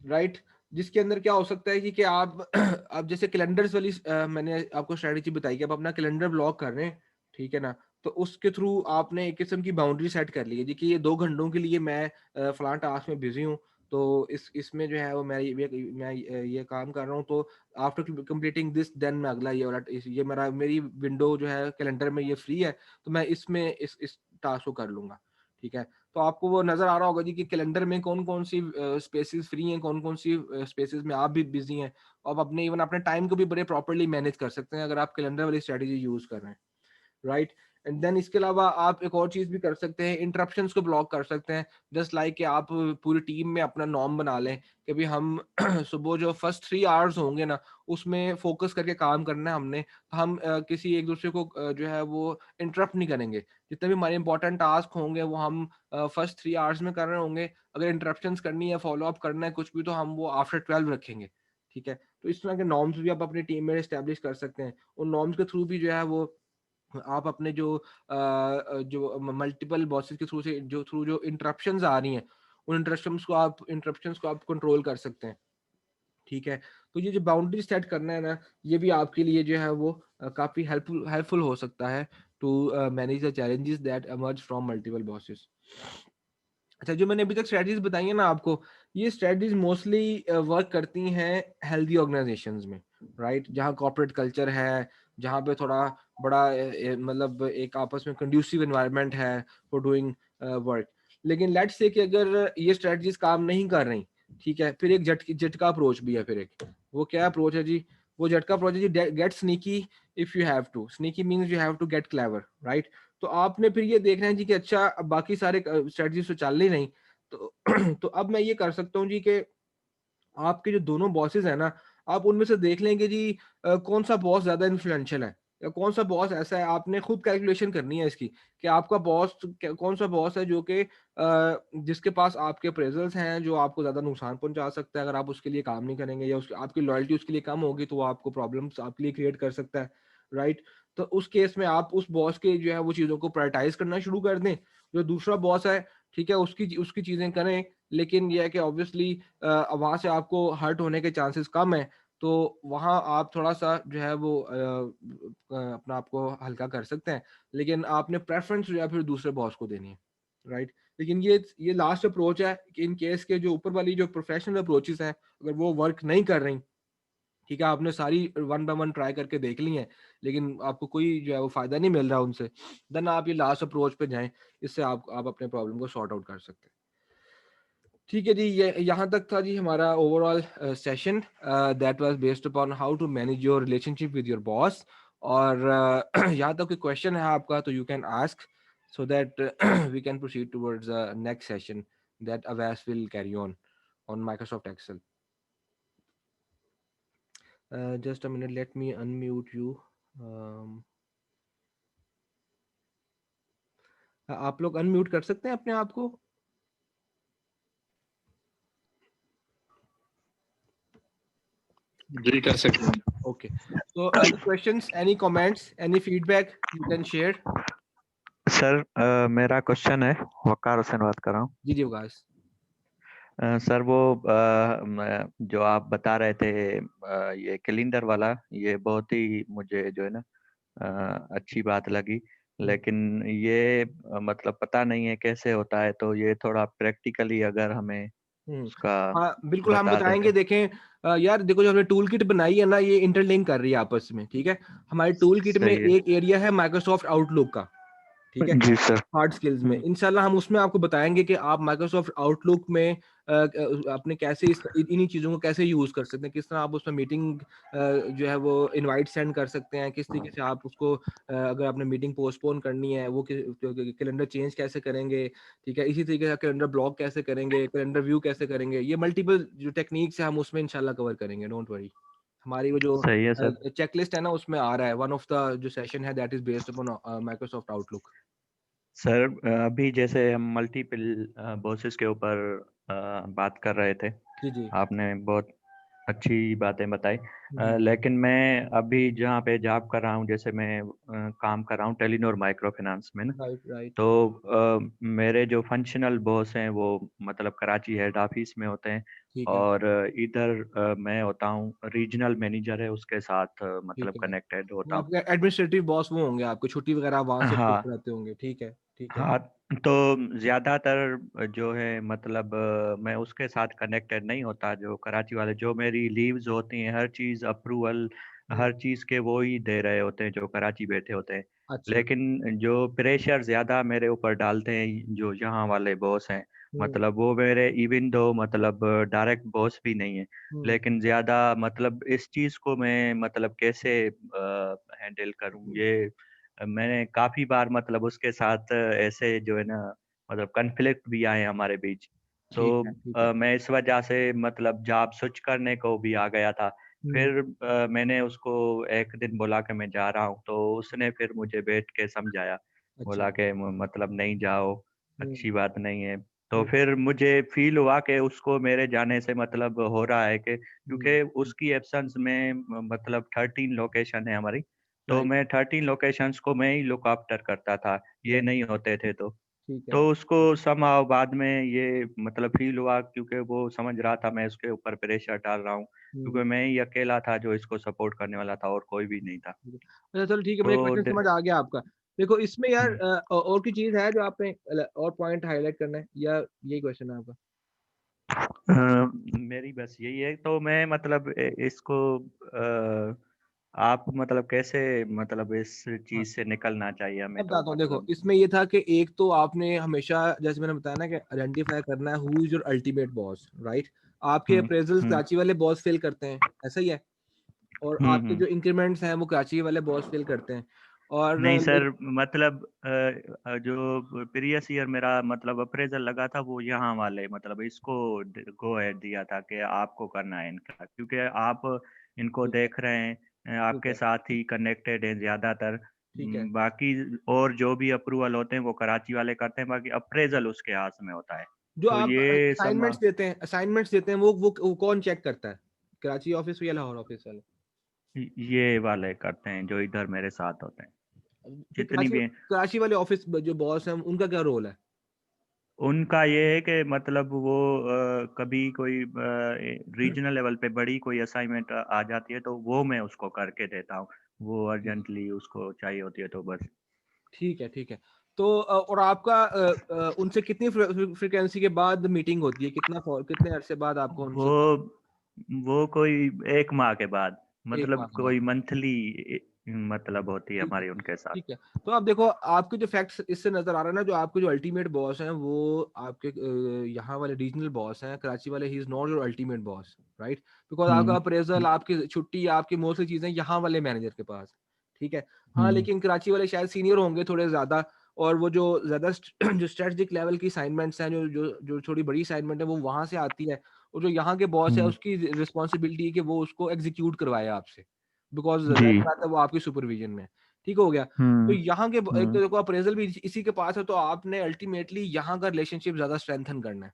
right? जिसके अंदर क्या हो सकता है कि आप आप जैसे कैलेंडर्स वाली मैंने आपको स्ट्रेटजी बताई कि आप अपना कैलेंडर ब्लॉक कर रहे हैं, ठीक है ना? तो उसके थ्रू आपने एक किस्म की बाउंड्री सेट कर ली है जी कि ये 2 घंटों के लिए मैं फलां टास्क में बिजी हूँ, तो इसमें जो है वो मैं ये काम कर रहा हूँ, तो आफ्टर कंप्लीटिंग दिस देन मैं अगला ये वाला ये मेरी विंडो जो है कैलेंडर में ये फ्री है, तो मैं इसमें इस टास्क को कर लूंगा, ठीक है? तो आपको वो नज़र आ रहा होगा जी कि कैलेंडर में कौन-कौन सी स्पेसेस फ्री हैं, कौन-कौन सी स्पेसेस में आप भी बिज़ी हैं। आप अपने इवन अपने टाइम को भी बड़े प्रॉपर्ली मैनेज कर सकते हैं अगर आप कैलेंडर वाली स्ट्रैटेजी यूज़ कर रहे हैं। राइट? एंड देन इसके अलावा आप एक और चीज़ भी कर सकते हैं, इंटरप्शंस को ब्लॉक कर सकते हैं। जस्ट लाइक कि आप पूरी टीम में अपना नॉर्म बना लें कि भई हम सुबह जो फर्स्ट 3 आवर्स होंगे ना, उसमें फ़ोकस करके काम करना है हमने। हम किसी एक-दूसरे को जो है वो इंटरप्ट नहीं करेंगे। जितने भी हमारे इंपॉर्टेंट टास्क होंगे वो हम फर्स्ट 3 आवर्स में कर रहे होंगे। अगर इंटरप्शंस करनी है, फ़ॉलो-अप करना है कुछ भी, तो हम वो आफ्टर 12 रखेंगे। ठीक है? तो इस तरह के नॉर्म्स भी आप अपनी टीम में एस्टेब्लिश कर सकते हैं। उन नॉर्म्स के थ्रू भी जो है वो आप अपने जो मल्टीपल बॉसेस के थ्रू जो इंटरप्शंस आ रही हैं, उन इंटरप्शंस को आप कंट्रोल कर सकते हैं, ठीक है? तो ये जो बाउंड्री सेट करना है ना, ये भी आपके लिए जो है वो काफ़ी हेल्पफुल हो सकता है to manage the challenges that emerge from multiple bosses. अच्छा, जो मैंने अभी तक स्ट्रैटेजीज बताई हैं ना आपको, ये स्ट्रैटेजीज मोस्टली वर्क करती हैं हेल्दी ऑर्गेनाइजेशंस में, राइट? जहाँ कॉर्पोरेट कल्चर है, जहाँ पे थोड़ा बड़ा मतलब एक आपस में कंड्यूसिव एनवायरनमेंट है फॉर डूइंग वर्क। लेकिन लेट्स से कि अगर ये स्ट्रैटेजीज काम नहीं कर रही, ठीक है? फिर एक झटका अप्रोच भी है फिर एक। वो क्या अप्रोच है जी? वो झटका अप्रोच है जी, get sneaky if you have to. Sneaky means you have to get clever, right? तो आपने फिर ये देखना है जी कि अच्छा, अब बाकी सारे स्ट्रेटजीज तो चल नहीं रही, तो तो अब मैं ये कर सकता हूँ जी कि आपके जो दोनों बॉसेस हैं ना, आप उनमें से देख लेंगे जी कौन सा बॉस ज़्यादा इन्फ्लुएंशियल है, या कौन सा बॉस ऐसा है। आपने खुद कैलकुलेशन करनी है इसकी कि आपका बॉस कौन सा बॉस है जो कि जिसके पास आपके अप्रेजल्स हैं, जो आपको ज़्यादा नुकसान पहुंचा सकता है अगर आप उसके लिए काम नहीं करेंगे, या उसकी आपकी लॉयल्टी उसके लिए कम होगी, तो वो आपको प्रॉब्लम्स आपके लिए क्रिएट कर सकता है, राइट? तो उस केस में आप उस बॉस के जो है वो चीज़ों को प्रायोरिटाइज करना शुरू कर दें। जो दूसरा बॉस है, ठीक है, उसकी उसकी चीज़ें करें, लेकिन ये है कि ऑब्वियसली वहाँ से आपको हर्ट होने के चांसेस कम है, तो वहाँ आप थोड़ा-सा जो है वो अपना आप को हल्का कर सकते हैं, लेकिन आपने प्रेफ़रेंस जो है फिर दूसरे बॉस को देनी है, राइट? लेकिन ये लास्ट अप्रोच है कि इन केस के जो ऊपर वाली जो प्रोफ़ेशनल अप्रोचेज़ हैं, अगर वो वर्क नहीं कर रही, ठीक है, आपने सारी वन बाय वन ट्राई करके देख ली हैं, लेकिन आपको कोई जो है वो फ़ायदा नहीं मिल रहा उनसे, देन आप ये लास्ट अप्रोच पे जाएँ, इससे आप अपने प्रॉब्लम को सॉर्ट आउट कर सकते हैं। ठीक है जी, ये यहाँ तक था जी हमारा overall session that was based upon how to manage your relationship with your boss. और यहाँ तक कोई क्वेश्चन है आपका तो you can ask, so that we can proceed towards next session that Awais will carry on Microsoft Excel. Just a minute, let me unmute you. आप लोग अनम्यूट कर सकते हैं अपने आप को? जी कर सकते हैं। Okay, so any questions, any comments, any feedback you can share? Sir मेरा क्वेश्चन है, वकार हुसैन बात कर रहा हूँ। जी विकास। सर वो जो आप बता रहे थे ये कैलेंडर वाला, ये बहुत ही मुझे जो है ना अच्छी बात लगी, लेकिन ये मतलब पता नहीं है कैसे होता है, तो ये थोड़ा प्रैक्टिकली अगर हमें उसका हाँ बिल्कुल, हम बता दें बताएंगे। तो। देखें यार, देखो जो हमने टूल किट बनाई है ना, ये इंटरलिंक कर रही है आपस में, ठीक है? हमारी टूल किट में सही है। एक एरिया है माइक्रोसॉफ्ट आउटलुक का, ठीक है, जी सर। हार्ड स्किल्स में इंशाल्लाह हम उसमें आपको बताएंगे कि आप माइक्रोसॉफ्ट आउटलुक में अपने कैसे इन्हीं चीज़ों को कैसे यूज़ कर सकते हैं, किस तरह आप उसमें मीटिंग जो है वो इनवाइट सेंड कर सकते हैं, किस तरीके से आप उसको अगर आपने मीटिंग पोस्टपोन करनी है वो कैलेंडर चेंज कैसे करेंगे, ठीक है, इसी तरीके से कैलेंडर ब्लॉक कैसे करेंगे, कैलेंडर व्यू कैसे करेंगे, ये मल्टीपल जो टेक्निक्स है हम उसमें इंशाल्लाह कवर करेंगे, डोंट वरी। हमारी वो जो सही है सर। चेकलिस्ट है ना उसमें आ रहा है, वन ऑफ द जो सेशन है that is based upon Microsoft outlook. Sir अभी जैसे हम मल्टीपल बॉसेस के ऊपर बात कर रहे थे, जी, जी। आपने बहुत अच्छी बातें बताई। हुँ, हुँ। लेकिन मैं अभी जहाँ पे जॉब कर रहा हूँ, जैसे मैं काम कर रहा हूँ टेलीनॉर माइक्रो फाइनेंस में ना, राइट, राइट। तो मेरे जो फंक्शनल बॉस हैं वो मतलब कराची हेड ऑफिस में होते हैं, ठीक है, और इधर मैं होता हूँ रीजनल मैनेजर है, उसके साथ ठीक मतलब है। कनेक्टेड वो होता हूँ। आपके एडमिनिस्ट्रेटिव बॉस वो होंगे, आपको छुट्टी वगैरह आप वहाँ से अप्रूव हाँ, कराते होंगे। ठीक है, ठीक है। हाँ, तो ज़्यादातर जो है मतलब मैं उसके साथ कनेक्टेड नहीं होता, जो कराची वाले जो मेरी लीव्स होती हैं, हर चीज़ अप्रूवल, हुँ, हर चीज़ के वो ही दे रहे होते हैं, जो कराची बैठे होते हैं। अच्छा। लेकिन जो प्रेशर ज़्यादा मेरे ऊपर डालते हैं, जो यहाँ वाले बॉस हैं, हुँ, मतलब वो मेरे इवन दो मतलब डायरेक्ट बॉस भी नहीं है, हुँ, लेकिन ज़्यादा मतलब इस चीज़ को मैं मतलब कैसे हैंडल करूँ, हुँ। ये मैंने काफ़ी बार मतलब उसके साथ ऐसे जो है ना मतलब कॉन्फ्लिक्ट भी आए हमारे बीच। तो ठीक है, ठीक है। मैं इस वजह से मतलब जॉब स्विच करने को भी आ गया था। हुँ, फिर मैंने उसको एक दिन बोला कि मैं जा रहा हूँ, तो उसने फिर मुझे बैठ के समझाया। अच्छा। बोला कि म मतलब नहीं जाओ, हुँ, अच्छी बात नहीं है। तो हुँ, फिर मुझे फ़ील हुआ कि उसको मेरे जाने से मतलब हो रहा है कि हुँ। क्योंकि उसकी एब्सेंस में मतलब 13 लोकेशन है हमारी, तो राइट, मैं 13 लोकेशंस को मैं ही लुक आफ्टर करता था, ये राइट। नहीं होते थे तो। ठीक है। तो उसको समहाउ बाद में ये मतलब फ़ील हुआ, क्योंकि वो समझ रहा था मैं उसके ऊपर प्रेशर डाल रहा हूँ, हुँ, क्योंकि मैं ही अकेला था जो इसको सपोर्ट करने वाला था और कोई भी नहीं था। ठीक है। अच्छा चलो ठीक है, तो मुझे क्वेश्चन ड समझ आ गया आपका। देखो इसमें यार हुँ। और कोई चीज़ है जो आपने और पॉइंट हाइलाइट करना है या यही क्वेश्चन है आपका? मेरी बस यही है, तो मैं मतलब इसको आप मतलब कैसे मतलब इस हाँ। चीज़ से निकलना चाहिए हमें, मैं तो बताता हूँ देखो, मतलब इसमें ये था कि एक तो आपने हमेशा जैसे मैंने बताया ना कि आइडेंटिफ़ाई करना है हू is your ultimate boss, right? आपके हुँ, अप्रेज़ल्स हुँ। कराची वाले बॉस फ़िल करते हैं, ऐसा ही है? और हुँ, आपके हुँ। जो इंक्रीमेंट्स हैं वो कराची वाले बॉस फ़िल करते हैं और नहीं लाइक सर, मतलब जो प्रीवियस ईयर मेरा मतलब अप्रेज़ल लगा था, वो यहाँ वाले मतलब इसको गो अहेड दिया था कि आपको करना है इनका, क्योंकि आप इनको ठीक है, देख रहे हैं, ठीक आपके है, साथ ही कनेक्टेड हैं ज़्यादातर। ठीक है। बाकी और जो भी अप्रूवल होते हैं वो कराची वाले करते हैं, बाकी अप्रेज़ल उसके हाथ में होता है। जो तो आप ये सम असाइनमेंट्स देते हैं वो कौन चेक करता है? कराची ऑफ़िस या लाहौर ऑफ़िस वाले? ये वाले करते हैं जो इधर मेरे साथ होते हैं, जो जितनी भी हैं। कराची वाले ऑफ़िस ब जो बॉस हैं उनका क्या रोल है? उनका ये है कि मतलब वो कभी कोई रीजनल लेवल पे बड़ी कोई असाइनमेंट आ जाती है, तो वो मैं उसको करके देता हूँ। वो अर्जेंटली उसको चाहिए होती है तो बस। ठीक है, ठीक है। तो और आपका उनसे कितनी फ्रीक्वेंसी के बाद मीटिंग होती है? कितने अरसे बाद आपको उनसे वो वो कोई 1 माह के बाद 1 माह मतलब के बाद? कोई मंथली मतलब होती है ठीक है, हमारी उनके साथ। ठीक है। तो अब देखो आपके जो फैक्ट्स इससे नज़र आ रहा है ना, जो आपके जो अल्टीमेट बॉस हैं वो आपके यहाँ वाले रीजनल बॉस हैं, कराची वाले he is not your ultimate boss, right? Because आपका हुँ, अप्रेज़ल, हुँ, आपकी छुट्टी, आपकी मोस्टली चीज़ें यहाँ वाले मैनेजर के पास, ठीक है? हाँ, हुँ, लेकिन कराची वाले शायद सीनियर होंगे थोड़े ज़्यादा और वो जो ज़्यादा जो स्ट्रेटजिक लेवल की असाइनमेंट्स हैं, जो थोड़ी बड़ी असाइनमेंट है वो वहाँ से आती है और जो यहाँ के बॉस है हुँ। उसकी रिस्पॉन्सिबिलिटी है कि वो उसको एग्ज़ीक्यूट करवाए आपसे, बिकॉज़ जी। ज़ाहिर-सी बात है वो आपकी सुपरविज़न में है। ठीक हो गया। तो हुँ, यहाँ के ब एक तो हुँ, देखो अप्रेज़ल भी इसी के पास है, तो आपने अल्टीमेटली यहाँ का रिलेशनशिप ज़्यादा स्ट्रेंथन करना है,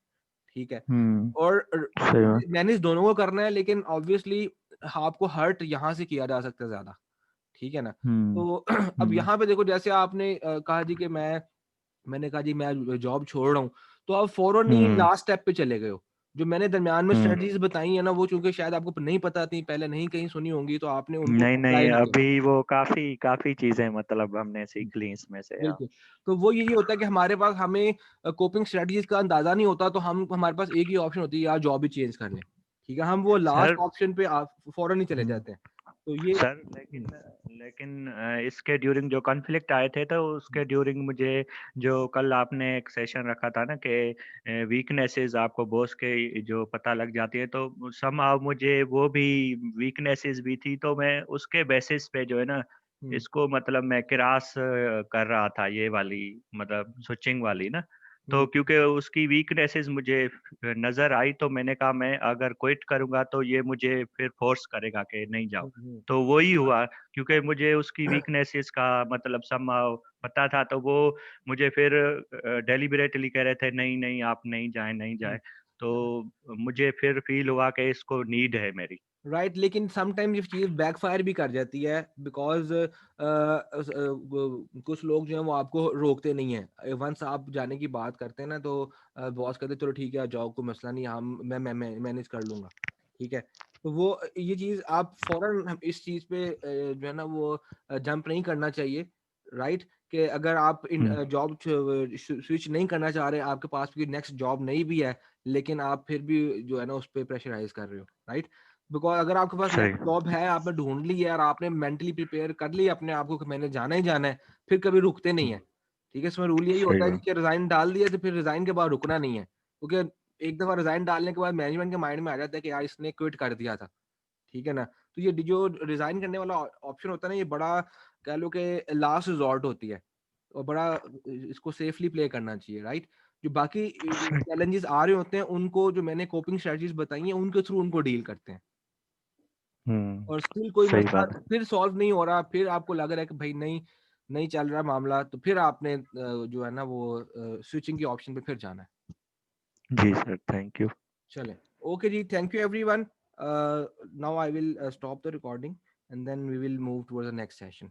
ठीक है? हुँ। और सही बात। मैनेज दोनों को करना है, लेकिन ऑब्वियसली आपको हर्ट यहाँ से किया जा सकता है ज़्यादा, ठीक है ना? हुँ, तो अब हुँ, यहाँ पे देखो जैसे आपने कहा जी कि मैंने कहा जी मैं जॉब छोड़ रहा हूँ, तो आप फ़ौरन ही हुँ, लास्ट स्टेप पे चले गए हो। जो मैंने दरमियान में हुँ। स्ट्रैटेजीज़ बताई है ना, वो चूँकि शायद आपको नहीं पता थी, पहले नहीं कहीं सुनी होंगी, तो आपने उनको नहीं, नहीं, अप्लाई नहीं किया। अभी वो काफ़ी काफ़ी चीज़ें मतलब हमने सीख ली इसमें से, हाँ। बिल्कुल, तो वो यही होता है कि हमारे पास हमें कोपिंग स्ट्रैटेजीज़ का अंदाज़ा नहीं होता, तो हम हमारे पास एक ही ऑप्शन होती है, यार जॉब ही चेंज कर लें, ठीक है? हम वो लास्ट सर ऑप्शन पे फ़ौरन ही चले हुँ। जाते हैं। तो ये सर लेकिन लेकिन इसके ड्यूरिंग जो कॉन्फ्लिक्ट आए थे तो उसके ड्यूरिंग मुझे जो कल आपने एक सेशन रखा था ना कि वीकनेसेस आपको बॉस के जो पता लग जाती है तो समहाउ मुझे वो भी वीकनेसेस भी थी तो मैं उसके बेसिस पे जो है ना हुँ, इसको मतलब मैं क्रास कर रहा था ये वाली मतलब स्विचिंग वाली ना तो हुँ, क्योंकि उसकी वीकनेसेस मुझे नज़र आई तो मैंने कहा मैं अगर क्विट करूँगा तो ये मुझे फिर फ़ोर्स करेगा कि नहीं जाओ। हुँ, हुँ। तो वही हुआ क्योंकि मुझे उसकी वीकनेसेस का मतलब समहाउ पता था तो वो मुझे फिर डेलिबरेटली कह रहे थे नहीं, नहीं आप नहीं जाएँ, नहीं हुँ। जाएँ। तो मुझे फिर फ़ील हुआ कि इसको नीड है मेरी। राइट, लेकिन समटाइम ये चीज़ बैकफायर भी कर जाती है बिकॉज़ कुछ लोग जो हैं वो आपको रोकते नहीं हैं। वंस आप जाने की बात करते हैं ना तो बॉस कहते हैं चलो ठीक है आप जाओ कोई मसला नहीं हम मैं मैनेज कर लूँगा। ठीक है? तो वो ये चीज़ आप फ़ौरन हम इस चीज़ पे जो है ना वो जंप नहीं करना चाहिए, राइट? कि अगर आप इन हुँ, जॉब स्विच नहीं करना चाह रहे, आपके पास कोई नेक्स्ट जॉब नहीं भी है, लेकिन आप फिर भी जो है ना उस पे प्रेशराइज़ कर रहे हो, राइट? बिकॉज़ अगर आपके पास सही। नेक्स्ट जॉब है, आपने ढूँढ ली है और आपने मेंटली प्रिपेयर कर लिया अपने आप को कि मैंने जाना ही जाना है, फिर कभी रुकते नहीं हुँ, हैं। ठीक है? इसमें रूल यही सही होता है जी बात। कि रिज़ाइन डाल दिया तो फिर रिज़ाइन के बाद रुकना नहीं है। क्योंकि एक दफ़ा रिज़ाइन डालने के बाद मैनेजमेंट के माइंड में आ जाता है कि यार इसने क्विट कर दिया था। ठीक है ना? तो ये जो रिज़ाइन करने वाला ऑप्शन होता है ना, ये बड़ा कह लो कि लास्ट रिज़ॉर्ट होती है और बड़ा इसको सेफली प्ले करना चाहिए, राइट? जो बाकी चैलेंजेस आ रहे होते हैं, उनको जो मैंने कोपिंग स्ट्रैटेजीज़ बताई हैं, उनके थ्रू उनको डील करते हैं। हुँ, और स्टिल कोई सही मसला बात है। फिर सॉल्व नहीं हो रहा, फिर आपको लग रहा है कि भाई नहीं, नहीं चल रहा मामला, तो फिर आपने जो है ना वो स्विचिंग के ऑप्शन पे फिर जाना है। जी सर, थैंक यू। चलें, ओके जी, thank you everyone. Now I will stop the recording and then we will move towards the next session.